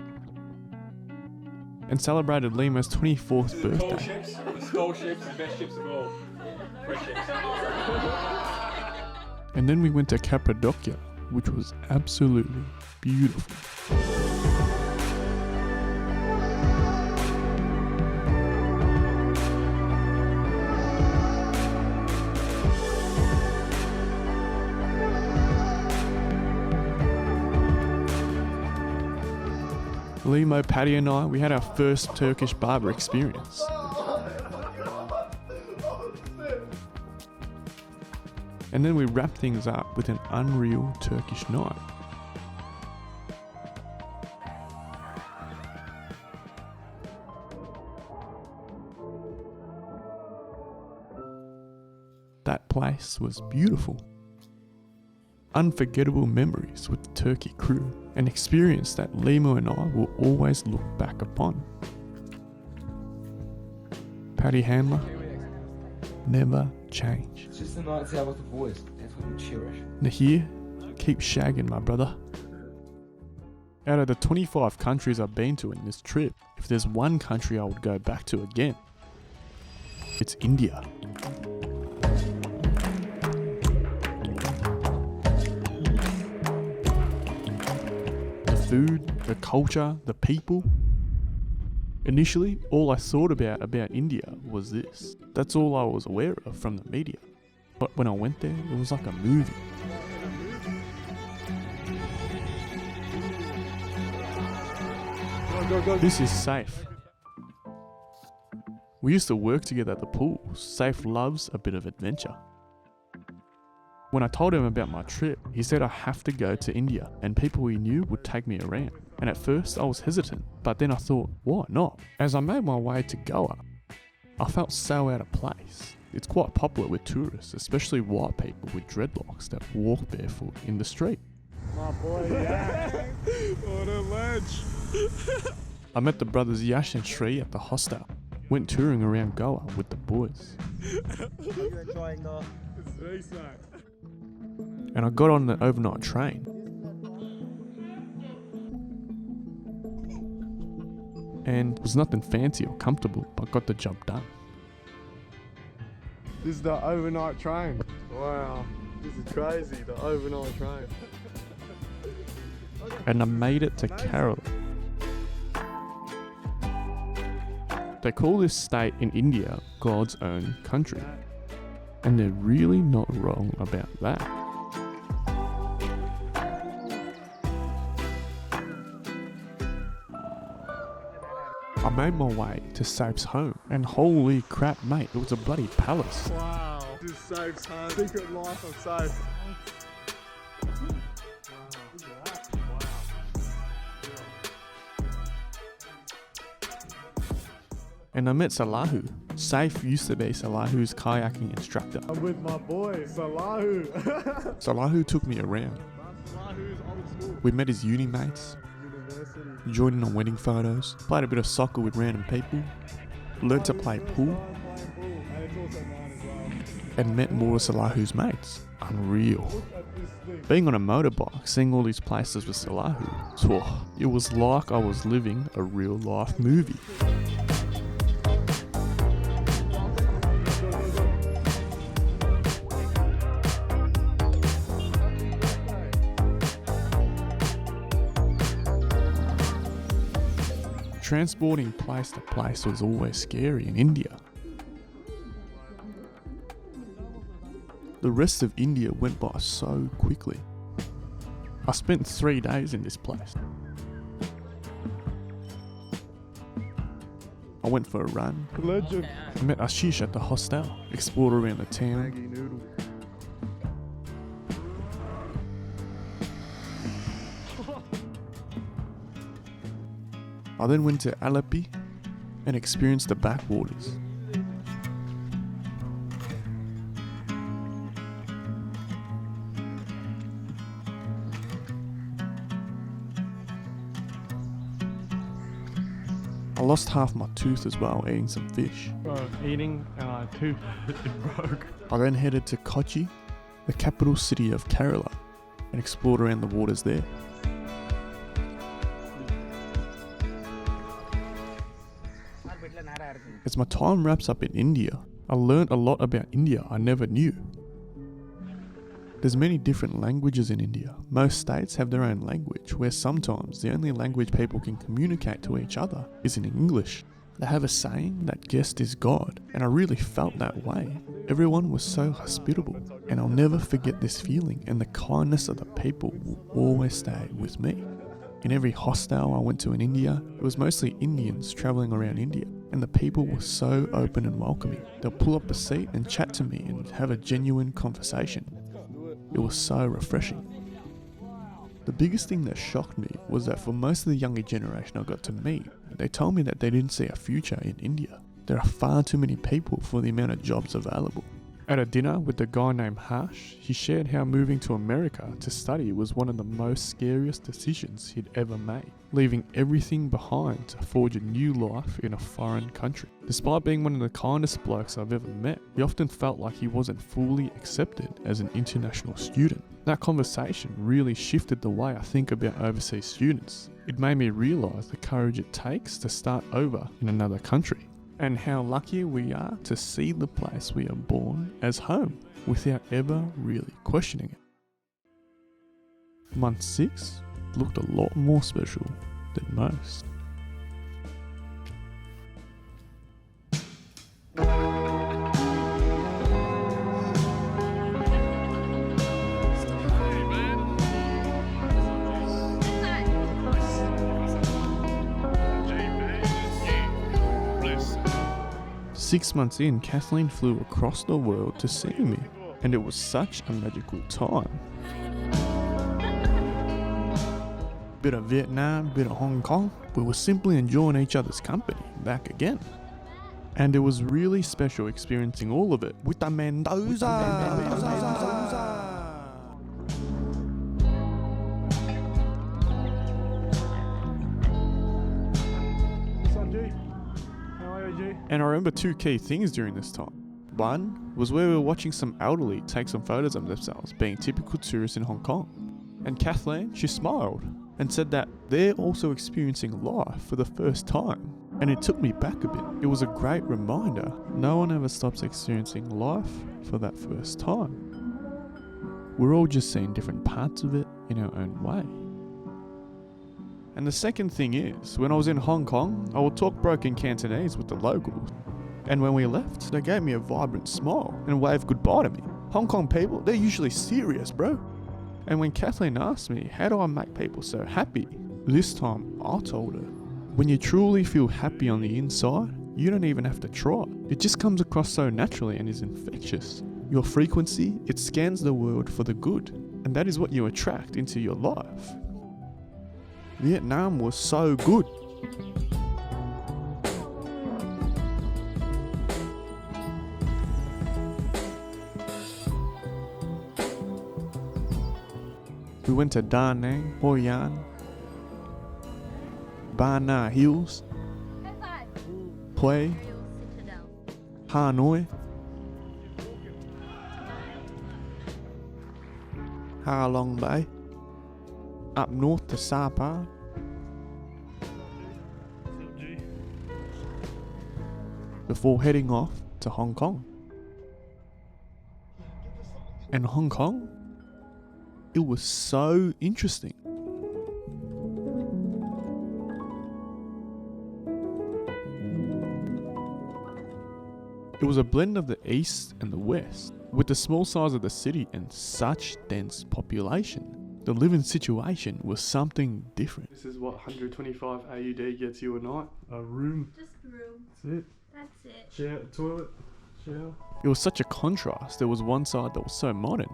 [SPEAKER 1] and celebrated Lima's 24th birthday.
[SPEAKER 3] The skull ships, the best ships of all. Great ships.
[SPEAKER 1] And then we went to Cappadocia, which was absolutely beautiful. Limo, Paddy and I, we had our first Turkish barber experience. And then we wrapped things up with an unreal Turkish night. That place was beautiful. unforgettable memories with the Turkey crew, an experience that Limo and I will always look back upon. Paddy Handler, never change.
[SPEAKER 19] It's just the nights out with the boys. That's what we cherish.
[SPEAKER 1] Nahir, keep shagging, my brother. Out of the 25 countries I've been to in this trip, if there's one country I would go back to again, it's India. The food, the culture, the people. Initially, all I thought about India was this. That's all I was aware of from the media. But when I went there, it was like a movie. This is Safe. We used to work together at the pool. Safe loves a bit of adventure. When I told him about my trip, he said I have to go to India and people he knew would take me around. And at first I was hesitant, but then I thought, why not? As I made my way to Goa, I felt so out of place. It's quite popular with tourists, especially white people with dreadlocks that walk barefoot in the street.
[SPEAKER 5] My boy, yeah.
[SPEAKER 2] What a ledge.
[SPEAKER 1] I met the brothers Yash and Sri at the hostel. Went touring around Goa with the boys.
[SPEAKER 2] Are you enjoying the... It's very sad.
[SPEAKER 1] And I got on the overnight train. And it was nothing fancy or comfortable, but got the job done.
[SPEAKER 5] This is the overnight train. Wow, this is crazy, the overnight train.
[SPEAKER 1] And I made it to Kerala. They call this state in India God's own country. And they're really not wrong about that. I made my way to Safe's home, and holy crap, mate, it was a bloody palace.
[SPEAKER 5] Wow, this is Safe's home. Secret life of Safe.
[SPEAKER 1] And I met Salahu. Safe used to be Salahu's kayaking instructor.
[SPEAKER 5] I'm with my boy, Salahu.
[SPEAKER 1] Salahu took me around.
[SPEAKER 5] Salahu's old school.
[SPEAKER 1] We met his uni mates, joined in on wedding photos, played a bit of soccer with random people, learnt to play pool, and met more of Salahu's mates. Unreal. Being on a motorbike, seeing all these places with Salahu, it was like I was living a real life movie. Transporting place to place was always scary in India. The rest of India went by so quickly. I spent 3 days in this place. I went for a run.
[SPEAKER 5] Legend.
[SPEAKER 1] I met Ashish at the hostel, explored around the town.
[SPEAKER 5] Maggie noodle.
[SPEAKER 1] I then went to Alleppey and experienced the backwaters. I lost half my tooth as well eating some fish.
[SPEAKER 5] Eating tooth it broke.
[SPEAKER 1] I then headed to Kochi, the capital city of Kerala, and explored around the waters there. As my time wraps up in India, I learned a lot about India I never knew. There's many different languages in India. Most states have their own language, where sometimes the only language people can communicate to each other is in English. They have a saying that guest is God, and I really felt that way. Everyone was so hospitable, and I'll never forget this feeling, and the kindness of the people will always stay with me. In every hostel I went to in India, it was mostly Indians travelling around India, and the people were so open and welcoming. They'll pull up a seat and chat to me and have a genuine conversation. It was so refreshing. The biggest thing that shocked me was that for most of the younger generation I got to meet, they told me that they didn't see a future in India. There are far too many people for the amount of jobs available. At a dinner with a guy named Hash, he shared how moving to America to study was one of the most scariest decisions he'd ever made, leaving everything behind to forge a new life in a foreign country. Despite being one of the kindest blokes I've ever met, he often felt like he wasn't fully accepted as an international student. That conversation really shifted the way I think about overseas students. It made me realise the courage it takes to start over in another country, and how lucky we are to see the place we are born as home without ever really questioning it. Month 6 looked a lot more special than most. Six months in, Kathleen flew across the world to see me, and it was such a magical time. Bit of Vietnam, bit of Hong Kong, we were simply enjoying each other's company back again. And it was really special experiencing all of it with the Mendoza. And I remember 2 key things during this time. One was where we were watching some elderly take some photos of themselves, being typical tourists in Hong Kong. And Kathleen, she smiled and said that they're also experiencing life for the first time. And it took me back a bit. It was a great reminder. No one ever stops experiencing life for that first time. We're all just seeing different parts of it in our own way. And the second thing is, when I was in Hong Kong, I would talk broken Cantonese with the locals. And when we left, they gave me a vibrant smile and waved goodbye to me. Hong Kong people, they're usually serious, bro. And when Kathleen asked me, how do I make people so happy? This time, I told her, when you truly feel happy on the inside, you don't even have to try. It just comes across so naturally and is infectious. Your frequency, it scans the world for the good. And that is what you attract into your life. Vietnam was so good. We went to Da Nang, Hoi An, Ba Na Hills, Hue, Hanoi, Ha Long Bay, up north to Sapa, before heading off to Hong Kong. And Hong Kong, it was so interesting. It was a blend of the east and the west, with the small size of the city and such dense population. The living situation was something different. This is what 125 AUD gets you a night. A room.
[SPEAKER 6] Just a room.
[SPEAKER 1] That's it.
[SPEAKER 6] That's it.
[SPEAKER 1] Shower, toilet, shower. It was such a contrast. There was one side that was so modern,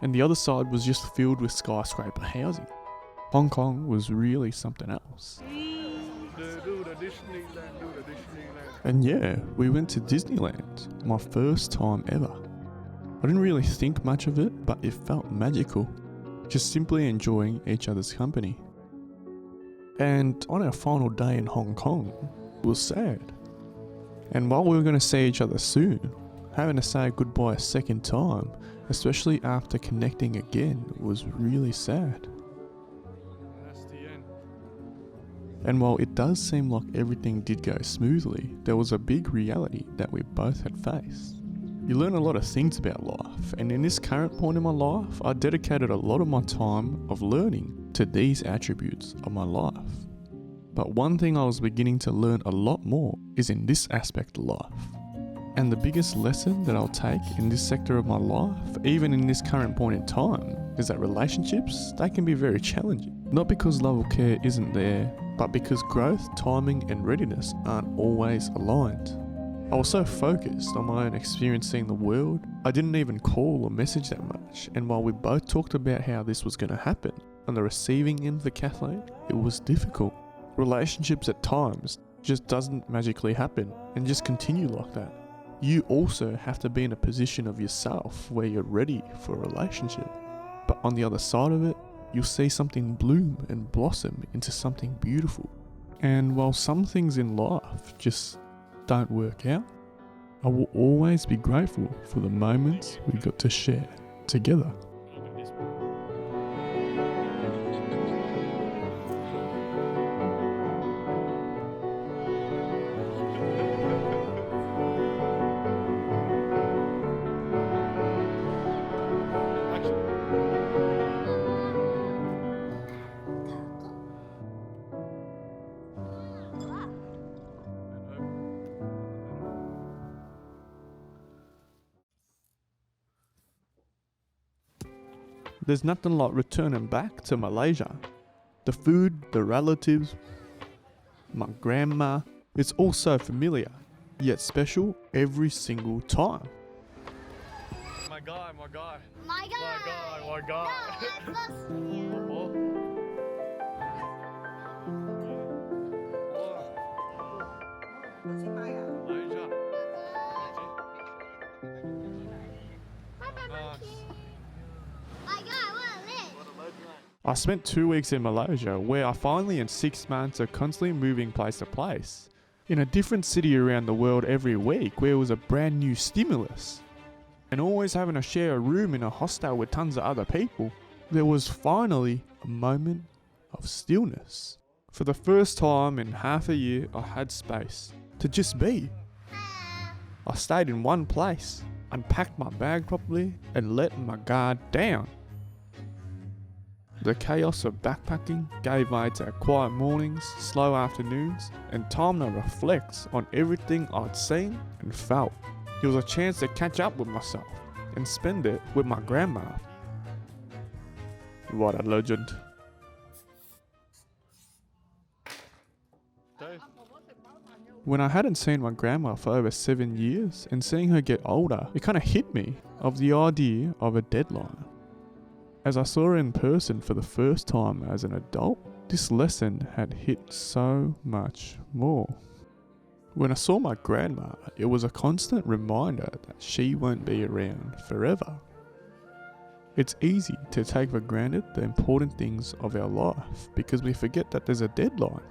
[SPEAKER 1] and the other side was just filled with skyscraper housing. Hong Kong was really something else. And yeah, we went to Disneyland, my first time ever. I didn't really think much of it, but it felt magical. Just simply enjoying each other's company. And on our final day in Hong Kong, it was sad. And while we were going to see each other soon, having to say goodbye a second time, especially after connecting again, was really sad.
[SPEAKER 2] That's the end.
[SPEAKER 1] And while it does seem like everything did go smoothly, there was a big reality that we both had faced. You learn a lot of things about life, and in this current point in my life, I dedicated a lot of my time of learning to these attributes of my life. But one thing I was beginning to learn a lot more is in this aspect of life. And the biggest lesson that I'll take in this sector of my life, even in this current point in time, is that relationships, they can be very challenging. Not because love or care isn't there, but because growth, timing and readiness aren't always aligned. I was so focused on my own experience seeing the world, I didn't even call or message that much, and while we both talked about how this was going to happen, on the receiving end for Kathleen, it was difficult. Relationships at times just doesn't magically happen and just continue like that. You also have to be in a position of yourself where you're ready for a relationship. But on the other side of it, you'll see something bloom and blossom into something beautiful. And while some things in life just don't work out, I will always be grateful for the moments we got to share together. There's nothing like returning back to Malaysia. The food, the relatives, my grandma, it's all so familiar, yet special every single time.
[SPEAKER 2] My guy.
[SPEAKER 6] My guy.
[SPEAKER 2] My guy.
[SPEAKER 6] No, I'm lost you.
[SPEAKER 2] Malaysia.
[SPEAKER 6] My guy, what a lit.
[SPEAKER 1] I spent 2 weeks in Malaysia where I finally in 6 months of constantly moving place to place. In a different city around the world every week where it was a brand new stimulus. And always having to share a room in a hostel with tons of other people. There was finally a moment of stillness. For the first time in half a year I had space to just be. I stayed in one place, unpacked my bag properly and let my guard down. The chaos of backpacking gave way to quiet mornings, slow afternoons, and time to reflect on everything I'd seen and felt. It was a chance to catch up with myself and spend it with my grandma. What a legend. When I hadn't seen my grandma for over 7 years and seeing her get older, it kind of hit me of the idea of a deadline. As I saw her in person for the first time as an adult, this lesson had hit so much more. When I saw my grandma, it was a constant reminder that she won't be around forever. It's easy to take for granted the important things of our life because we forget that there's a deadline.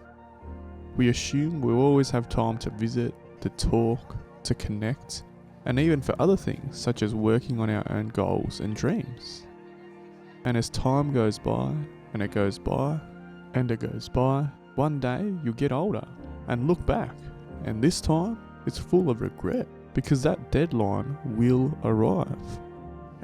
[SPEAKER 1] We assume we'll always have time to visit, to talk, to connect, and even for other things such as working on our own goals and dreams. And as time goes by, and it goes by, and it goes by, one day you'll get older and look back, and this time it's full of regret because that deadline will arrive.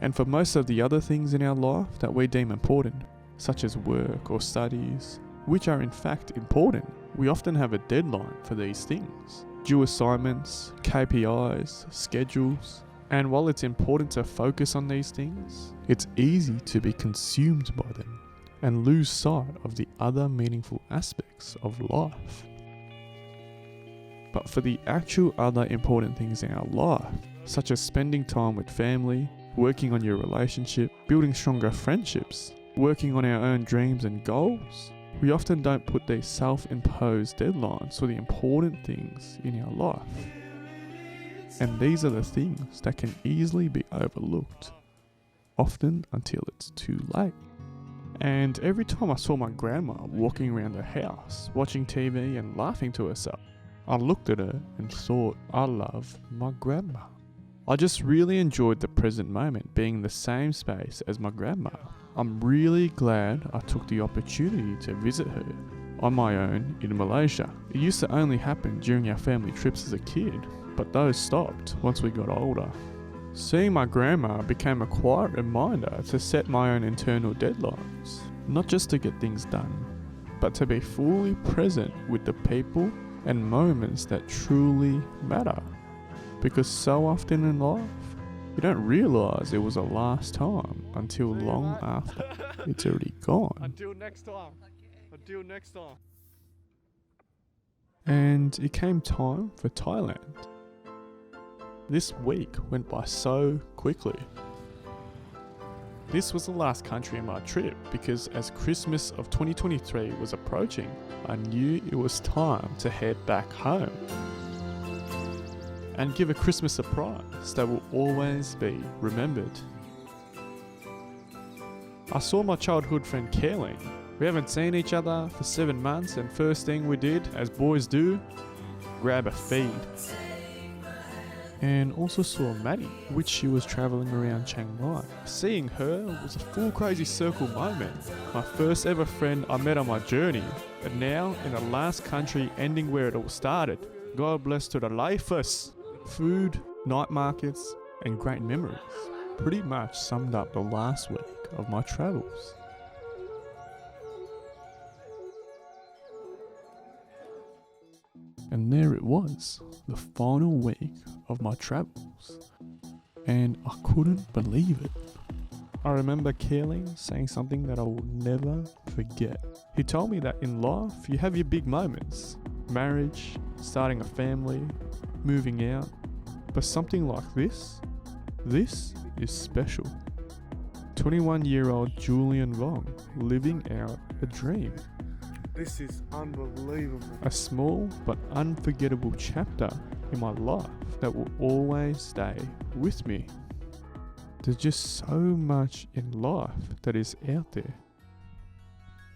[SPEAKER 1] And for most of the other things in our life that we deem important, such as work or studies, which are in fact important, we often have a deadline for these things. Due assignments, KPIs, schedules. And while it's important to focus on these things, it's easy to be consumed by them and lose sight of the other meaningful aspects of life. But for the actual other important things in our life, such as spending time with family, working on your relationship, building stronger friendships, working on our own dreams and goals, we often don't put these self-imposed deadlines for the important things in our life. And these are the things that can easily be overlooked, often until it's too late. And every time I saw my grandma walking around the house, watching TV and laughing to herself, I looked at her and thought, I love my grandma. I just really enjoyed the present moment being in the same space as my grandma. I'm really glad I took the opportunity to visit her on my own in Malaysia. It used to only happen during our family trips as a kid, but those stopped once we got older. Seeing my grandma became a quiet reminder to set my own internal deadlines, not just to get things done, but to be fully present with the people and moments that truly matter. Because so often in life, you don't realise it was a last time until long after it's already gone.
[SPEAKER 2] Until next time. Until next time.
[SPEAKER 1] And it came time for Thailand. This week went by so quickly. This was the last country in my trip because as Christmas of 2023 was approaching, I knew it was time to head back home. and give a Christmas surprise that will always be remembered. I saw my childhood friend Caroline. We haven't seen each other for 7 months, and first thing we did, as boys do, grab a feed. And also saw Maddie, which she was travelling around Chiang Mai. Seeing her was a full crazy circle moment. My first ever friend I met on my journey, and now in the last country ending where it all started. God bless to the lifers. Food, night markets, and great memories pretty much summed up the last week of my travels. And there it was, the final week of my travels, and I couldn't believe it. I remember Caroline saying something that I will never forget. He told me that in life you have your big moments, marriage, starting a family, moving out, but something like this is special. 21-year-old Julian Vuong living out a dream.
[SPEAKER 5] This is unbelievable.
[SPEAKER 1] A small but unforgettable chapter in my life that will always stay with me. There's just so much in life that is out there.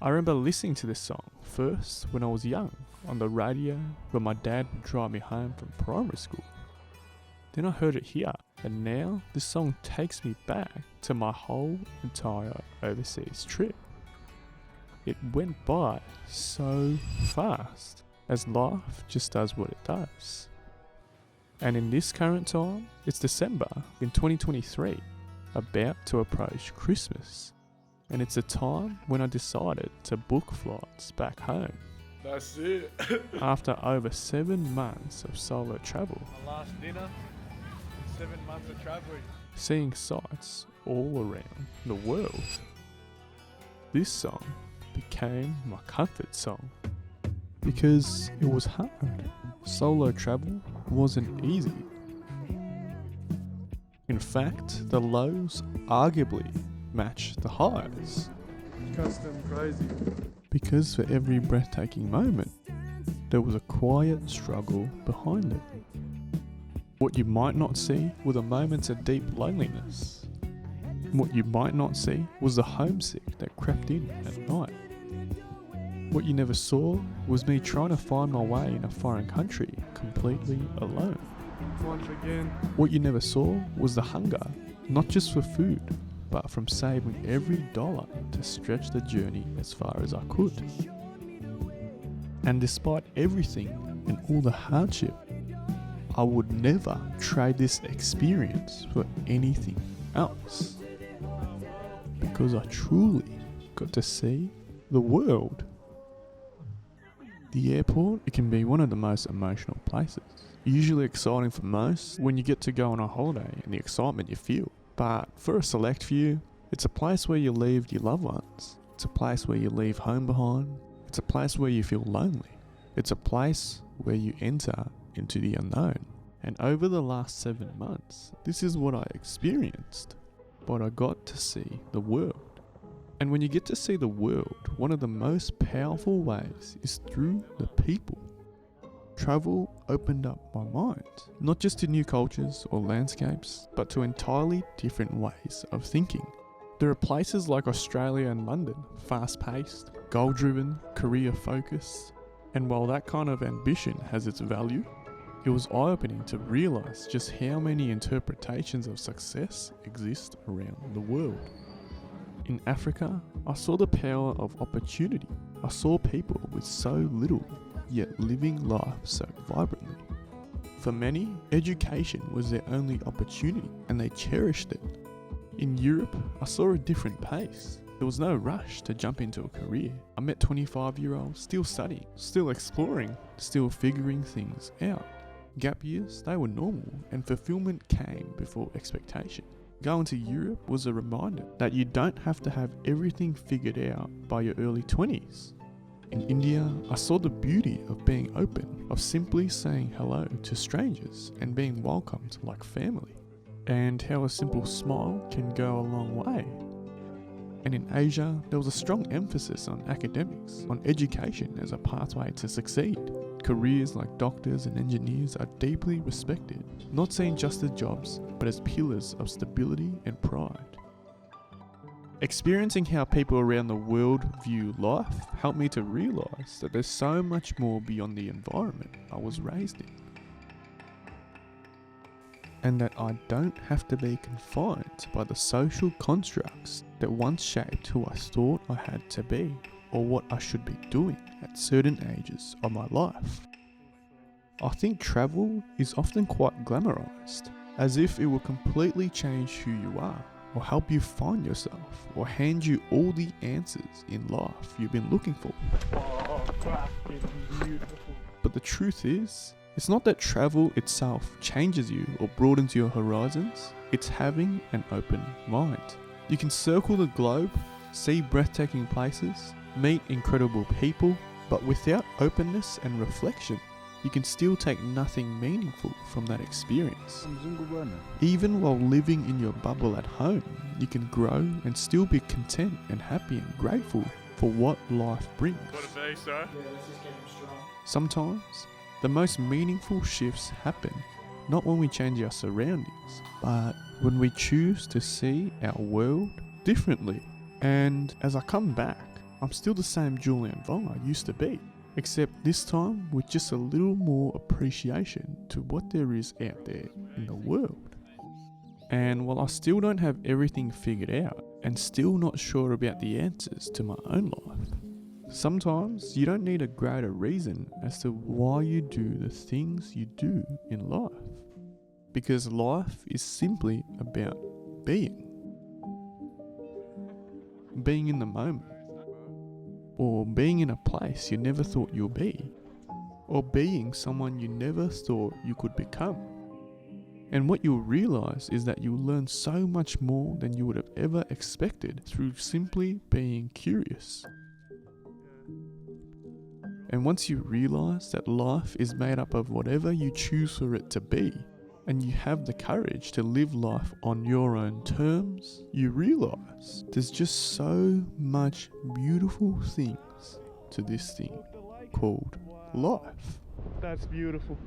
[SPEAKER 1] I remember listening to this song first when I was young on the radio when my dad would drive me home from primary school. Then I heard it here, and now this song takes me back to my whole entire overseas trip. It went by so fast, as life just does what it does. And in this current time, it's December in 2023, about to approach Christmas. And it's a time when I decided to book flights back home.
[SPEAKER 5] That's it.
[SPEAKER 1] After over 7 months of solo travel.
[SPEAKER 5] My last dinner, 7 months of traveling.
[SPEAKER 1] Seeing sights all around the world. This song became my comfort song because it was hard. Solo travel wasn't easy. In fact, the lows arguably match the highs.
[SPEAKER 5] Custom crazy.
[SPEAKER 1] Because for every breathtaking moment, there was a quiet struggle behind it. What you might not see were the moments of deep loneliness. What you might not see was the homesick that crept in at night. What you never saw was me trying to find my way in a foreign country completely alone.
[SPEAKER 5] Once again.
[SPEAKER 1] What you never saw was the hunger, not just for food, but from saving every dollar to stretch the journey as far as I could. And despite everything and all the hardship, I would never trade this experience for anything else. Because I truly got to see the world. The airport, it can be one of the most emotional places. Usually exciting for most when you get to go on a holiday and the excitement you feel. But for a select few, it's a place where you leave your loved ones. It's a place where you leave home behind. It's a place where you feel lonely. It's a place where you enter into the unknown. And over the last 7 months, this is what I experienced. But I got to see the world. And when you get to see the world, one of the most powerful ways is through the people. Travel opened up my mind, not just to new cultures or landscapes, but to entirely different ways of thinking. There are places like Australia and London, fast-paced, goal-driven, career-focused, and while that kind of ambition has its value, it was eye-opening to realise just how many interpretations of success exist around the world. In Africa, I saw the power of opportunity. I saw people with so little, yet living life so vibrantly. For many, education was their only opportunity and they cherished it. In Europe, I saw a different pace. There was no rush to jump into a career. I met 25-year-olds still studying, still exploring, still figuring things out. Gap years, they were normal, and fulfillment came before expectation. Going to Europe was a reminder that you don't have to have everything figured out by your early 20s. In India, I saw the beauty of being open, of simply saying hello to strangers and being welcomed like family, and how a simple smile can go a long way. And in Asia, there was a strong emphasis on academics, on education as a pathway to succeed. Careers like doctors and engineers are deeply respected, not seen just as jobs, but as pillars of stability and pride. Experiencing how people around the world view life helped me to realise that there's so much more beyond the environment I was raised in. And that I don't have to be confined by the social constructs that once shaped who I thought I had to be, or what I should be doing at certain ages of my life. I think travel is often quite glamorized, as if it will completely change who you are, or help you find yourself, or hand you all the answers in life you've been looking for.
[SPEAKER 5] Oh, fucking beautiful.
[SPEAKER 1] But the truth is, it's not that travel itself changes you or broadens your horizons, it's having an open mind. You can circle the globe, see breathtaking places, meet incredible people, but without openness and reflection, you can still take nothing meaningful from that experience. Even while living in your bubble at home, you can grow and still be content and happy and grateful for what life brings. Sometimes, the most meaningful shifts happen not when we change our surroundings, but when we choose to see our world differently. And as I come back, I'm still the same Julian Vuong I used to be, except this time with just a little more appreciation to what there is out there in the world. And while I still don't have everything figured out and still not sure about the answers to my own life, sometimes you don't need a greater reason as to why you do the things you do in life. Because life is simply about being. Being in the moment. Or being in a place you never thought you'll be. Or being someone you never thought you could become. And what you'll realise is that you'll learn so much more than you would have ever expected through simply being curious. And once you realise that life is made up of whatever you choose for it to be, and you have the courage to live life on your own terms, you realise there's just so much beautiful things to this thing called life.
[SPEAKER 5] That's beautiful.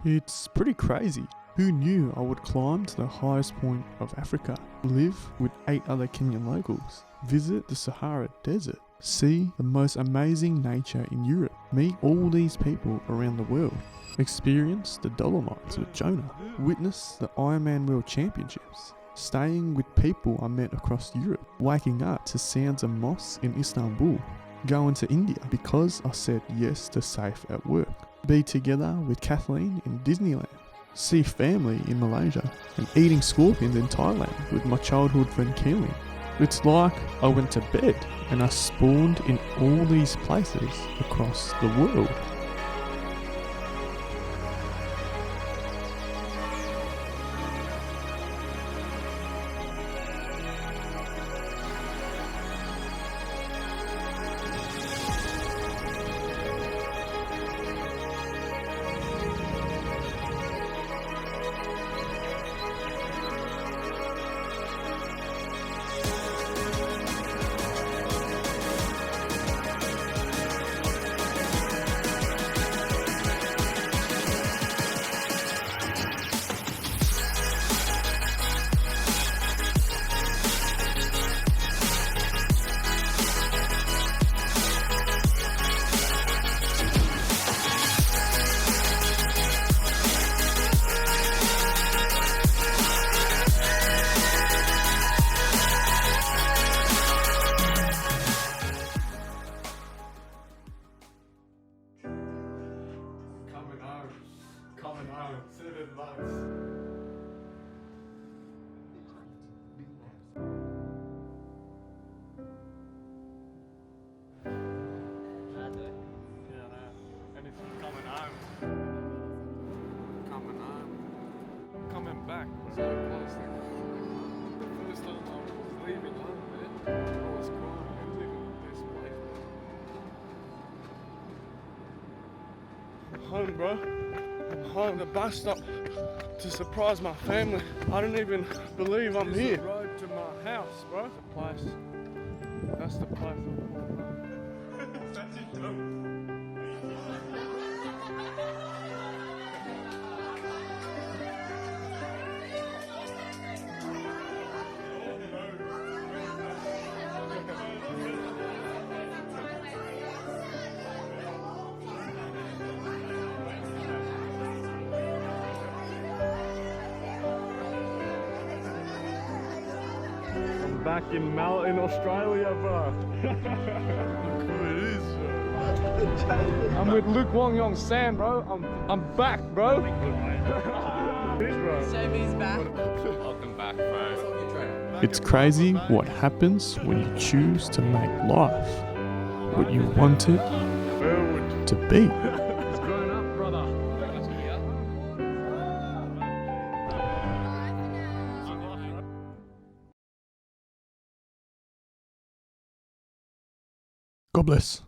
[SPEAKER 1] It's pretty crazy. Who knew I would climb to the highest point of Africa, live with 8 other Kenyan locals, visit the Sahara Desert, see the most amazing nature in Europe, meet all these people around the world, experience the Dolomites with Jonah, witness the Ironman World Championships, staying with people I met across Europe, waking up to sounds of mosques in Istanbul, going to India because I said yes to safe at work, be together with Kathleen in Disneyland, see family in Malaysia, and eating scorpions in Thailand with my childhood friend Keeling. It's like I went to bed and I spawned in all these places across the world.
[SPEAKER 2] Back was like close. The first time I was leaving home, man, I was crying and living in this place. I'm home, bro. I'm home. The bus stop to surprise my family. I didn't even believe I'm here. The road to my house, bro. The place That's the place.
[SPEAKER 5] Back in Australia, bro. Look who it is, bro. I'm with Luke Wong Yong San, bro. I'm back, bro.
[SPEAKER 7] Jamie's back.
[SPEAKER 2] Welcome back, bro.
[SPEAKER 1] It's crazy what happens when you choose to make life what you want it to be.
[SPEAKER 5] It's grown up, brother.
[SPEAKER 1] God bless.